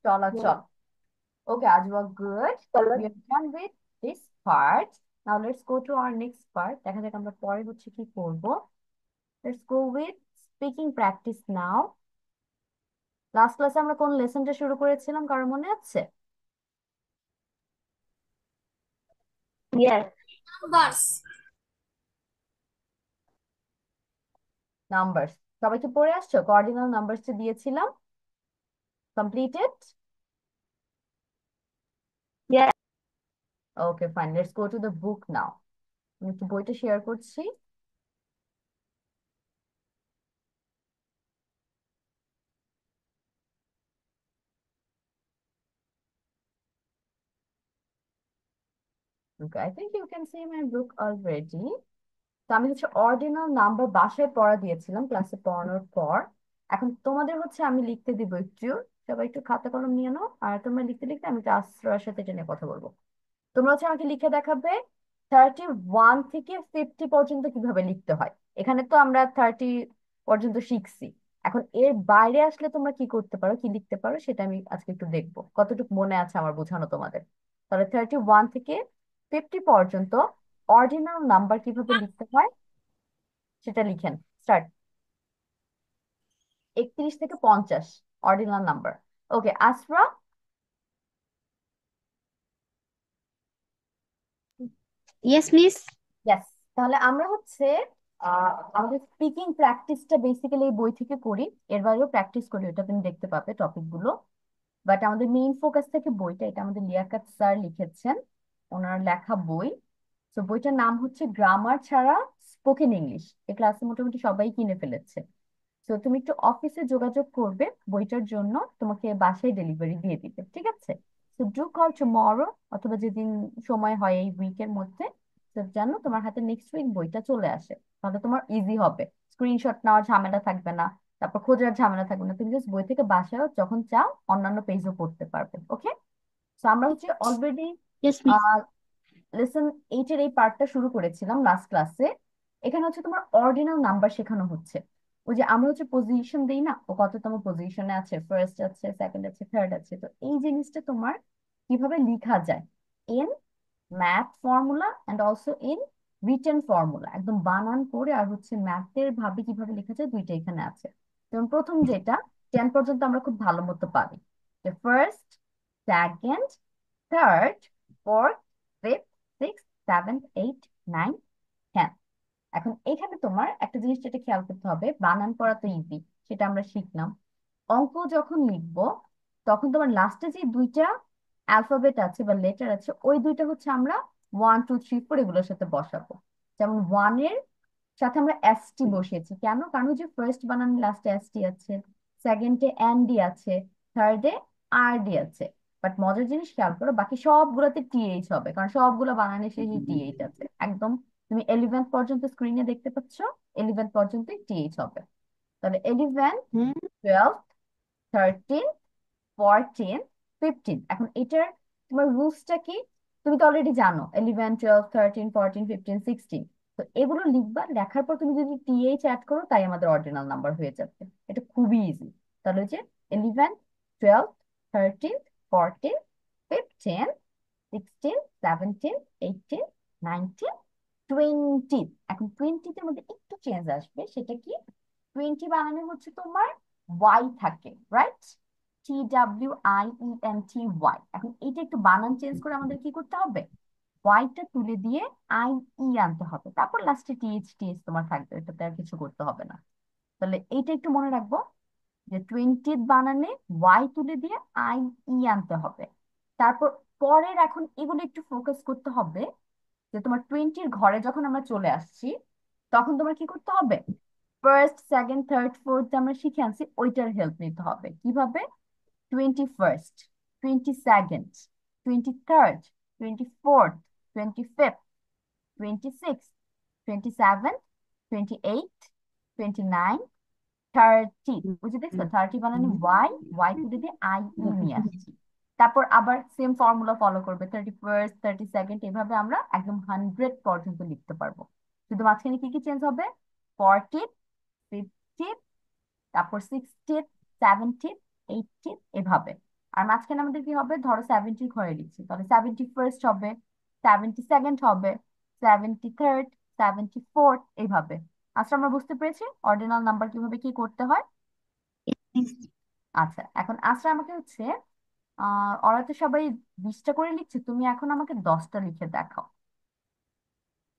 [SPEAKER 1] চলাচল। Okay, Ajwa, good.
[SPEAKER 4] চলো।
[SPEAKER 1] We are done with this part. Now let's go to our next part. দেখা যাক আমরা পরে হচ্ছে কি করব। Let's go with speaking practice now. Last ক্লাসে আমরা কোন লেসনটা শুরু করেছিলাম কারোর মনে আছে?
[SPEAKER 4] Yes,
[SPEAKER 2] Numbers.
[SPEAKER 1] নাম্বারস। সবাই কি পড়ে আসছো? কর্ডিনাল নাম্বারস যে দিয়েছিলাম, completed?
[SPEAKER 4] yes.
[SPEAKER 1] Okay, fine, let's go to the book now. আমি একটু বইটা শেয়ার করছি। Okay, I think you can see my book already. তো আমি হচ্ছে অর্ডিনাল নাম্বার বাসায় পড়া দিয়েছিলাম ক্লাসে পড়ানোর পর। এখন তোমাদের হচ্ছে আমি লিখতে দিব একটু। সবাই একটু খাতা কলম নিয়ে নাও, আর তোমরা লিখতে লিখতে আমি একটু আশ্রয়ের সাথে এটা নিয়ে কথা বলবো। তোমরা হচ্ছে আমাকে লিখে দেখাবে 31 থেকে 50 পর্যন্ত কিভাবে লিখতে হয়। এখানে তো আমরা 30 পর্যন্ত শিখছি। এখন এর বাইরে আসলে তোমরা কি করতে পারো, কি লিখতে পারো, সেটা আমি আজকে একটু দেখবো কতটুকু মনে আছে আমার বোঝানো তোমাদের। তাহলে 31 থেকে 50 পর্যন্ত অর্ডিনাল নাম্বার কিভাবে লিখতে হয় সেটা লিখেন। স্টার্ট। 31 থেকে 50 ordinal number. Okay, Asra.
[SPEAKER 3] Yes miss.
[SPEAKER 1] Yes. তাহলে আমরা হচ্ছে আমাদের স্পিকিং প্র্যাকটিসটা বেসিক্যালি এই বই থেকে করি। এর বাইরেও প্র্যাকটিস করি, ওটা তুমি দেখতে পাবে টপিক গুলো। বাট আমাদের মেইন ফোকাস থেকে বইটা, এটা আমাদের লিয়াকাত স্যার লিখেছেন, ওনার লেখা বই। তো বইটার নাম হচ্ছে গ্রামার ছাড়া স্পোকেন ইংলিশ। এই ক্লাসে মোটামুটি সবাই কিনে ফেলেছে। তো তুমি একটু অফিসে যোগাযোগ করবে বইটার জন্য, তোমাকে বাসায় ডেলিভারি দিয়ে দিবে, ঠিক আছে? তো ডু কল টুমরো, অথবা যেদিন সময় হয় এই উইকের মধ্যে, তো জানো তোমার হাতে নেক্সট উইক বইটা চলে আসে। তাহলে তোমার ইজি হবে, স্ক্রিনশট নেওয়ার ঝামেলা থাকবে না, তারপর খোঁজার ঝামেলা থাকবে না। তুমি জাস্ট বই থেকে বাসায়ও যখন চাও অন্যান্য পেজও পড়তে পারবে। ওকে, তো আমরা হচ্ছে অলরেডি
[SPEAKER 3] ইয়েস মিস।
[SPEAKER 1] লেসন 8 এর এই পার্টটা শুরু করেছিলাম লাস্ট ক্লাসে। এখানে হচ্ছে তোমার অর্ডিনাল নাম্বার শেখানো হচ্ছে। ওই যে আমরা হচ্ছে পজিশন দেই না, ও কততম পজিশনে আছে, ফার্স্ট আছে, সেকেন্ড আছে, থার্ড আছে। তো এই জিনিসটা তোমার কিভাবে লেখা যায় in math formula and also in written formula, একদম বানান করে আর হচ্ছে ম্যাথের ভাবে কিভাবে লেখা যায়, দুইটা এখানে আছে। যেমন প্রথম যেটা 10 পর্যন্ত আমরা খুব ভালো মতো পারি, যে first, second, third, fourth, fifth, six, seventh, eight, nine, 10। এখন এখানে তোমার একটা জিনিস যেটা খেয়াল করতে হবে, বানান পড়া তো ইজি, সেটা আমরা শিখলাম। অঙ্ক যখন লিখবো তখন তোমার লাস্টে যে দুইটা অ্যালফাবেট আছে বা লেটার আছে, ওই দুইটা হচ্ছে আমরা 1 2 3 4 এগুলোর সাথে বসাবো। যেমন ওয়ানের সাথে আমরা এস টি বসিয়েছি কেন? কারণ ওই যে ফার্স্ট বানান লাস্টে এস টি আছে, সেকেন্ডে এন ডি আছে, থার্ডে আর ডি আছে। বাট মজার জিনিস খেয়াল করো, বাকি সবগুলোতে টিএইচ হবে, কারণ সবগুলো বানানের শেষে টিএইচ আছে একদম। তুমি 11 পর্যন্ত স্ক্রিনে দেখতে পাচ্ছ, 11 পর্যন্ত টিএইচ হবে। তাহলে 11,
[SPEAKER 3] হুম।
[SPEAKER 1] 12, 13, 14, 15। এখন এটার তোমার রুলসটা কি? তুমি তো অলরেডি জানো 11, 12, 13, 14, 15, 16। তো এগুলো লিখবা, লেখার পর তুমি যদি টিএইচ অ্যাড করো তাই আমাদের অর্ডিনাল নাম্বার হয়ে যাবে। এটা খুবই ইজি। তাহলে হচ্ছে 11, 12, 13, 14, 15, 16, 17, 18, 19, 20। এখন 20 এর মধ্যে একটু চেঞ্জ আসবে, সেটা কি? 20 বানানে হচ্ছে তোমার ওয়াই থাকে, রাইট? TWIENTY। এখন এইটা একটু বানান চেঞ্জ করে আমাদের কি করতে হবে? ওয়াইটা তুলে দিয়ে আনতে হবে, তারপর লাস্টে টিএইচ তোমার থাকবে, এটাতে আর কিছু করতে হবে না। তাহলে এইটা একটু মনে রাখবো যে 20 বানানে ওয়াই তুলে দিয়ে আনতে হবে। তারপর পরের, এখন এগুলো একটু ফোকাস করতে হবে যে তোমার 20-র ঘরে যখন আমরা চলে আসছি, তখন তোমার কি করতে হবে? ফার্স্ট, সেকেন্ড, থার্ড, ফোর্থ আমরা শিখে আনছি, ওইটার হেল্প নিতে হবে। কিভাবে? 21st, 22nd, 23rd, 24th, 25th, 26th, 27th, 28th, 29, 30। বুঝে দেখছো? 30 বানানে ওয়াই, ওয়াই তুলে দিয়ে নিয়ে আসছি। তারপর আবার সেম ফর্মুলা ফলো করবে, 31st, 32nd, এভাবে আমরা একদম 100 পর্যন্ত লিখতে পারবো। শুধু মাঝখানে কি কি চেঞ্জ হবে? 40, 50, তারপর 60, 70, 80, এভাবে। আর মাঝখানে আমাদের কি হবে? ধরো 70 ঘরে লিখছি, তাহলে 71st হবে, 72nd হবে, 73rd, 74th, এইভাবে। আচ্ছা, আমরা বুঝতে পেরেছি অর্ডিনাল নাম্বার কিভাবে কি করতে হয়। আচ্ছা, এখন আচ্ছা আমাকে হচ্ছে ওরা তো সবাই 20টা করে লিখছে, তুমি এখন আমাকে 10টা লিখে দেখাও।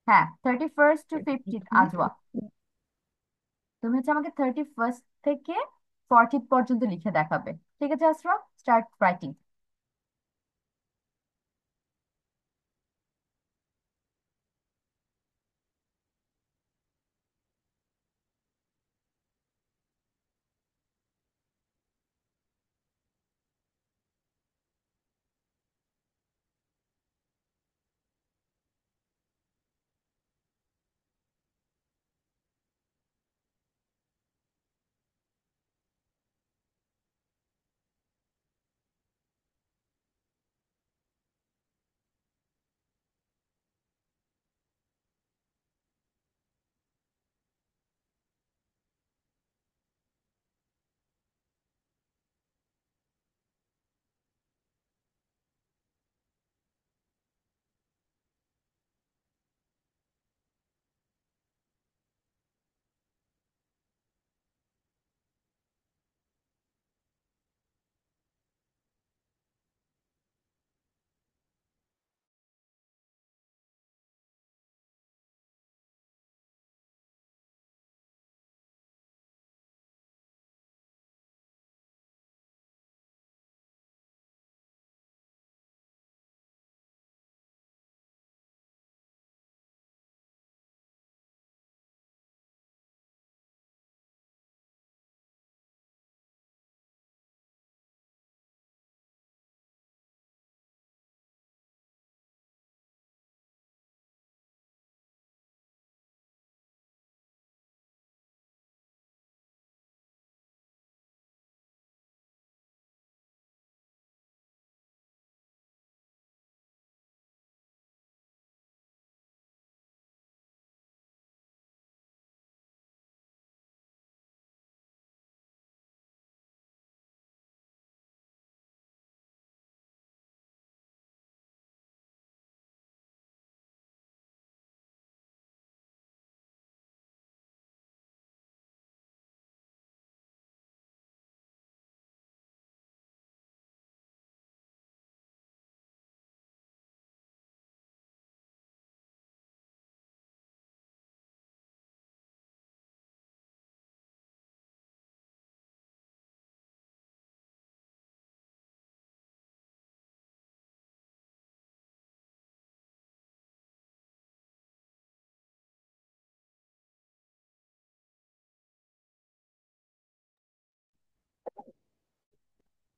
[SPEAKER 1] হ্যাঁ, 31st to 50th, আজওয়া। তুমি হচ্ছে আমাকে 31st থেকে 40th পর্যন্ত লিখে দেখাবে। ঠিক আছে আসরা, স্টার্ট রাইটিং।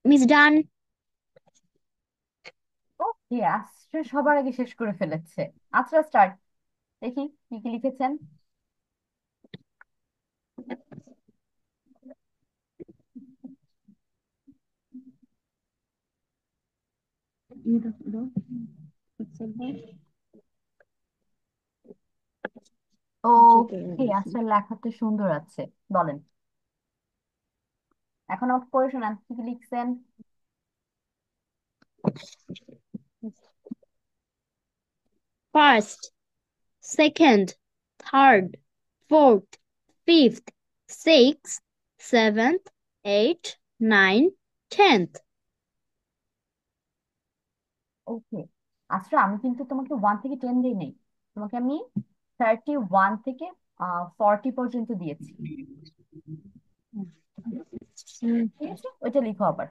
[SPEAKER 3] মিস ডান।
[SPEAKER 1] ওকে, আচ্ছা সবার আগে শেষ করে ফেলেছে। আচ্ছা স্টার্ট, দেখি কি কি লিখেছেন। ওকে, আচ্ছা লেখা তো সুন্দর আছে, বলেন। এখন আমাকে পড়ে শোনান কি কি লিখছেন।
[SPEAKER 3] First, second, third, fourth, fifth, sixth, seventh, eighth, ninth, 10th.
[SPEAKER 1] ওকে, আচ্ছা আমি কিন্তু তোমাকে 1 থেকে 10 দিই নাই, তোমাকে আমি 31 থেকে 40 পর্যন্ত দিয়েছি। ঠিক আছে, ওইটা লিখো আবার।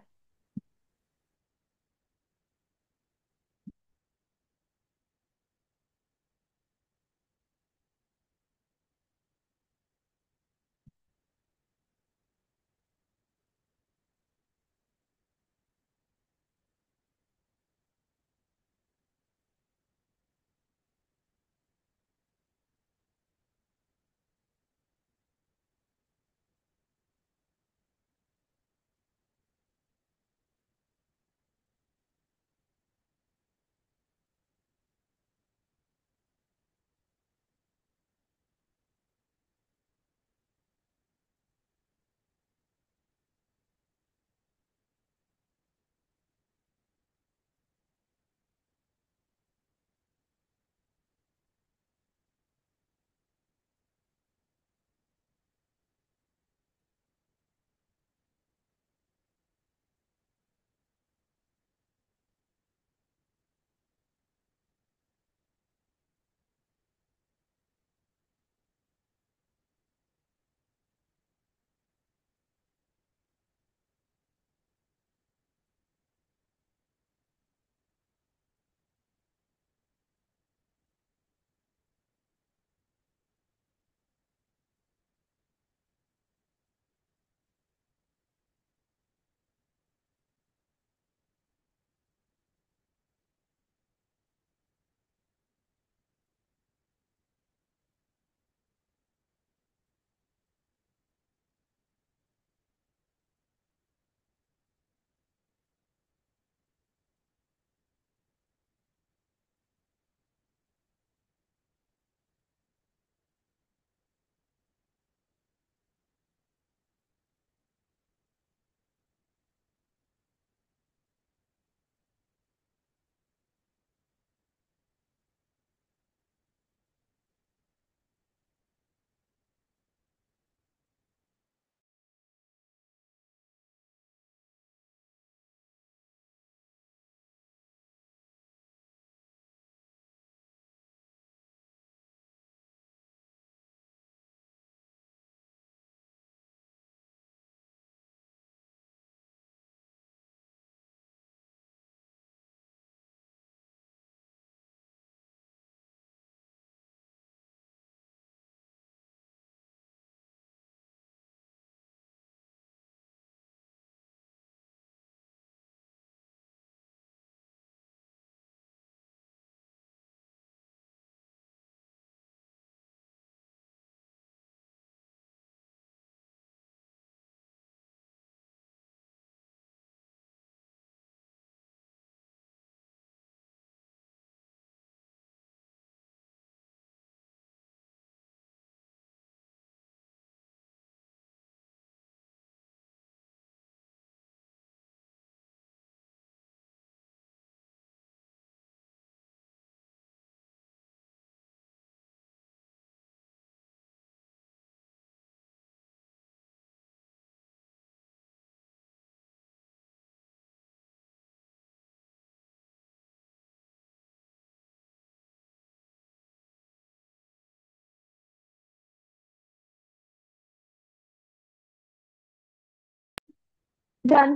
[SPEAKER 4] Done.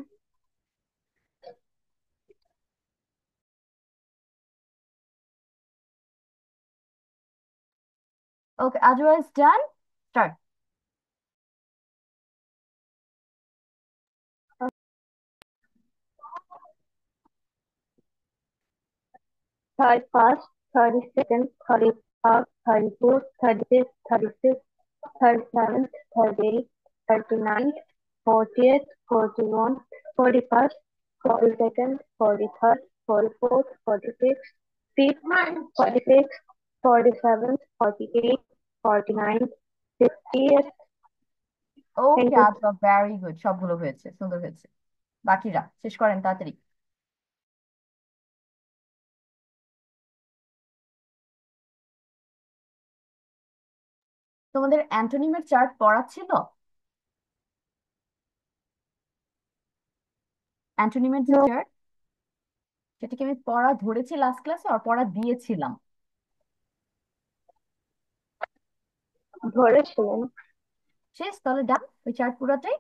[SPEAKER 1] Okay, আদরওয়াইজ done, start.
[SPEAKER 4] 31st, 32nd, 33rd, 34th, 35th, 36th, 37th, 38th, 39th, 40th, 41st, 41st, 42nd, 43rd, 44th, 46th, 5th, 46th, 47th, 48th, 49th, 50th. Thank
[SPEAKER 1] okay
[SPEAKER 4] you.
[SPEAKER 1] আচ্ছা, ভেরি গুড, সবগুলো হয়েছে, সুন্দর হয়েছে। বাকিরা শেষ করেন তাড়াতাড়ি। তোমাদের অ্যান্টোনিমের চার্ট পড়া ছিল? অ্যান্টোনিমের যে
[SPEAKER 4] No,
[SPEAKER 1] চার্ট, সেটাকে আমি পড়া ধরেছি লাস্ট ক্লাসে আর পড়া দিয়েছিলাম।
[SPEAKER 4] ধরেছিলেন।
[SPEAKER 1] শেষ তাহলে, ডান ওই চার্ট পুরোটাই।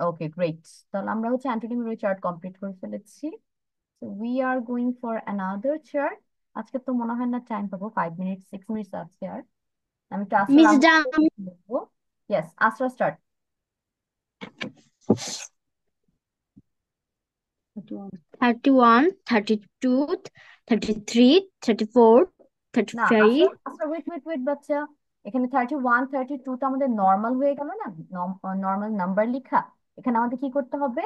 [SPEAKER 1] ওকে গ্রেট, তাহলে আমরা হচ্ছে অ্যান্টোনিমের ওই চার্ট কমপ্লিট করে ফেলেছি। So we are going for another chart. আজকে তো মনে হয় না টাইম পাবো, 5 মিনিট 6 মিনিট আছে আর। আমি একটু আসলে
[SPEAKER 3] Miss
[SPEAKER 1] আমাকে
[SPEAKER 3] Dam,
[SPEAKER 1] বলবো। ইয়েস, আসরা স্টার্ট।
[SPEAKER 3] 31, 32, 33, 34,
[SPEAKER 1] না আসরা
[SPEAKER 3] 35.
[SPEAKER 1] আসরা ওয়েট ওয়েট ওয়েট বাচ্চা, এখানে 31 32 তো আমাদের নর্মাল হয়ে গেল না, নর্মাল নাম্বার লেখা। এখানে আমাদের কি করতে হবে?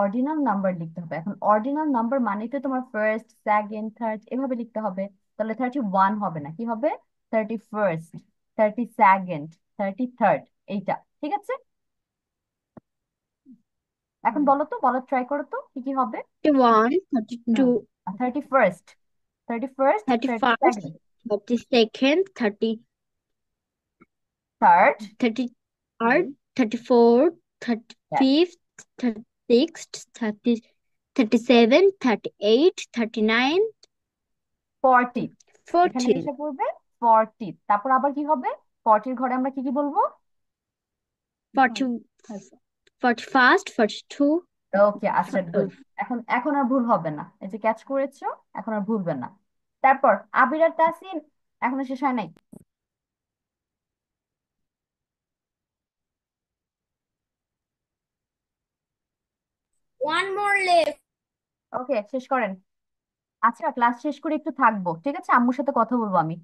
[SPEAKER 1] অর্ডিনাল নাম্বার লিখতে হবে। এখন অর্ডিনাল নাম্বার মানে তো তোমার ফার্স্ট সেকেন্ড থার্ড এভাবে লিখতে হবে। তাহলে 31 হবে না, কি হবে? 31st, 32nd, 33rd, এইটা ঠিক আছে। এখন বলো তো, বলো, ট্রাই করো তো কি কি হবে।
[SPEAKER 3] 31,
[SPEAKER 1] হুম,
[SPEAKER 3] 32,
[SPEAKER 1] 31st, 31st,
[SPEAKER 3] 31st,
[SPEAKER 1] 32nd,
[SPEAKER 3] 32nd, 30,
[SPEAKER 1] third,
[SPEAKER 3] 33rd, 34th,
[SPEAKER 1] yes,
[SPEAKER 3] 35th, 36th, 30, 37, 38, 39,
[SPEAKER 1] 40, এখানে
[SPEAKER 3] 40,
[SPEAKER 1] এসে পড়বে 40। তারপর আবার কি হবে? 40-র ঘরে আমরা কি কি বলবো?
[SPEAKER 3] 40, 41st, 42.
[SPEAKER 1] ওকে আচ্ছা গুড। এখন এখন আর ভুল হবে না, এই যে ক্যাচ করেছো, এখন আর ভুলবে না। তারপর আবির আর তাসিন, এখনো শেষ হয় নাই।
[SPEAKER 2] One more left.
[SPEAKER 1] ওকে শেষ করেন। আচ্ছা ক্লাস শেষ করে একটু থাকবো, ঠিক আছে, আম্মুর সাথে কথা বলবো আমি।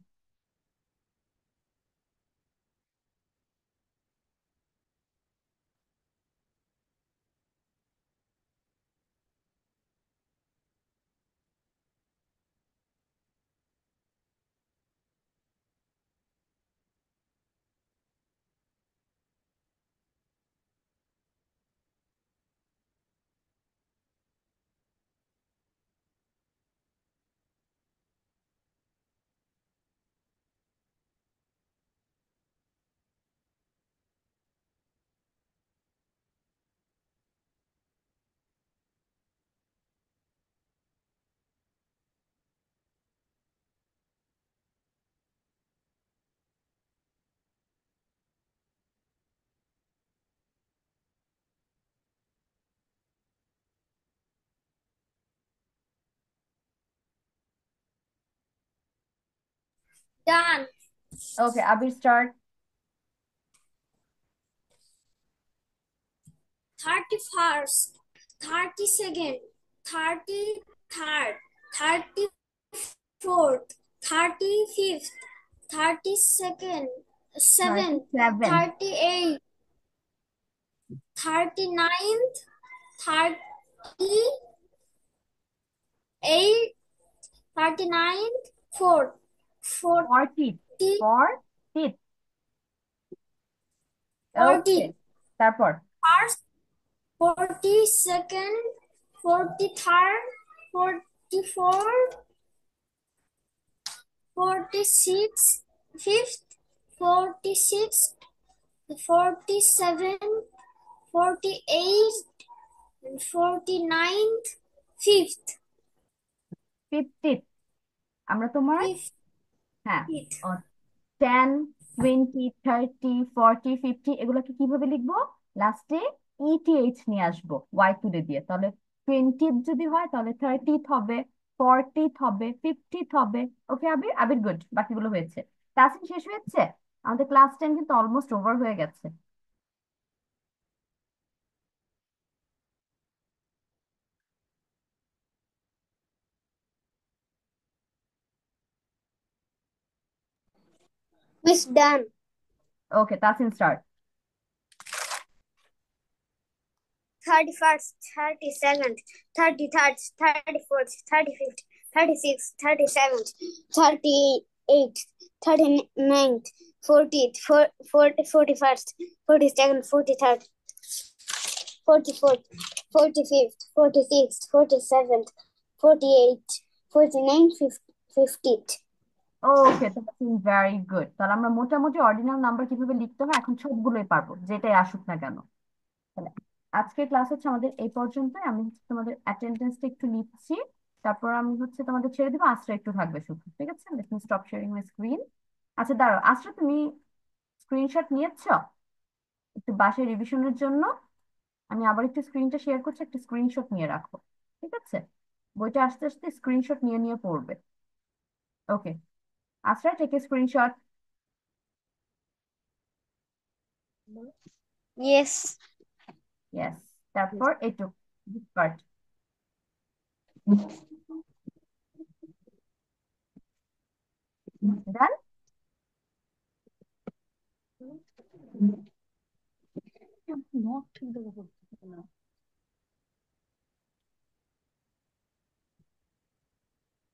[SPEAKER 2] Done.
[SPEAKER 1] ওকে আবির start.
[SPEAKER 2] 31st, 32nd, 33rd, 34th, 35th, 32nd, 7th,
[SPEAKER 1] 37,
[SPEAKER 2] 38th, 39th, 38th, 39th, 4th,
[SPEAKER 1] 40,
[SPEAKER 2] 40,
[SPEAKER 1] 40, ওকে
[SPEAKER 2] 40,
[SPEAKER 1] তারপর
[SPEAKER 2] first, 42nd, 43rd, 44th, 46th, 5th, 46th, 47th, 48th, and 49th, 5th,
[SPEAKER 1] 50, আমরা তোমার,
[SPEAKER 2] 5th,
[SPEAKER 1] হ্যাঁ, 10, 20, 30, 40, 50 এগুলোকে কিভাবে লিখবো? লাস্টে ইটিএইচ নিয়ে আসবো ওয়াই তুলে দিয়ে। তাহলে 20 যদি হয় তাহলে 30 হবে, 40 হবে, 50 হবে। ওকে আবির, আবির গুড, বাকিগুলো হয়েছে। তাসিন শেষ হয়েছে? আমাদের ক্লাস 10 কিন্তু অলমোস্ট ওভার হয়ে গেছে।
[SPEAKER 2] Miss done.
[SPEAKER 1] Okay Tasin start.
[SPEAKER 2] 31st, 32nd, 33rd, 34th, 35th, 36th, 37th, 38th, 39th, 40th, 41st, 42nd, 43rd, 44th, 45th, 46th, 47th, 48th, 49th, 50th.
[SPEAKER 1] ওকে, ভেরি গুড। তাহলে আমরা মোটামুটি অর্ডিনাল নাম্বার কিভাবে লিখতে হয় এখন সবগুলোই পারবো, যেটাই আসুক না কেন। তাহলে আজকের ক্লাস হচ্ছে আমাদের এই পর্যন্তই। আমি হচ্ছে তোমাদের অ্যাটেন্ডেন্সটা একটু নিচ্ছি, তারপর আমি হচ্ছে তোমাদের ছেড়ে দিব। আশ্রয় একটু থাকবে শুধু, ঠিক আছে? লেট মি স্টপ শেয়ারিং মাই স্ক্রিন। আচ্ছা দাঁড়াও, আশ্রয় তুমি স্ক্রিনশট নিয়েছো একটু বাসায় রিভিশনের জন্য? আমি আবার একটু স্ক্রিনটা শেয়ার করছি, একটু স্ক্রিনশট নিয়ে রাখো, ঠিক আছে? বইটা আস্তে আস্তে স্ক্রিনশট নিয়ে নিয়ে পড়বে। ওকে, আশ্রয় take a screenshot.
[SPEAKER 3] Yes.
[SPEAKER 1] Yes, তারপর এইটুক পার্ট। ডান।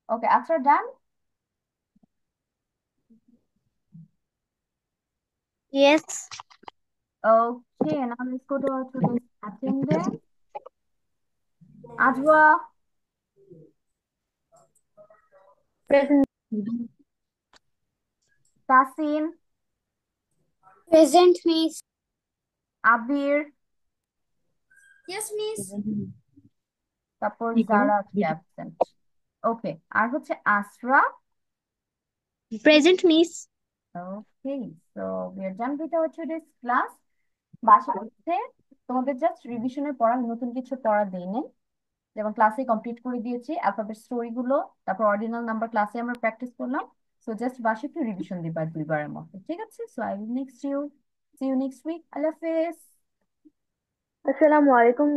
[SPEAKER 1] ওকে, আশ্রয় ডান।
[SPEAKER 3] Yes.
[SPEAKER 1] Okay, now let's go to our today's attendance. Ajwa,
[SPEAKER 4] Present.
[SPEAKER 1] Tasin,
[SPEAKER 2] Present, Miss.
[SPEAKER 1] Abir,
[SPEAKER 2] Yes, Miss.
[SPEAKER 1] তারপর যারা আজকে অ্যাবসেন্ট। ওকে, আর হচ্ছে আসরা।
[SPEAKER 3] Present, Miss.
[SPEAKER 1] Okay, so we are done with our today's class. বাসা হচ্ছে তোমাদের জাস্ট রিভিশনের পড়া, নতুন কিছু পড়া দেই নাই। যেমন ক্লাসে কমপ্লিট করে দিয়েছি অ্যালফাবেট স্টোরি গুলো, তারপর অর্ডিনাল নাম্বার ক্লাসে আমরা প্র্যাকটিস করলাম। সো জাস্ট বাসে একটু রিভিশন দিবা দুইবারের মতো, ঠিক আছে? So I will next you, see you next week. আল্লাহ হাফেজ।
[SPEAKER 4] Assalamu alaikum.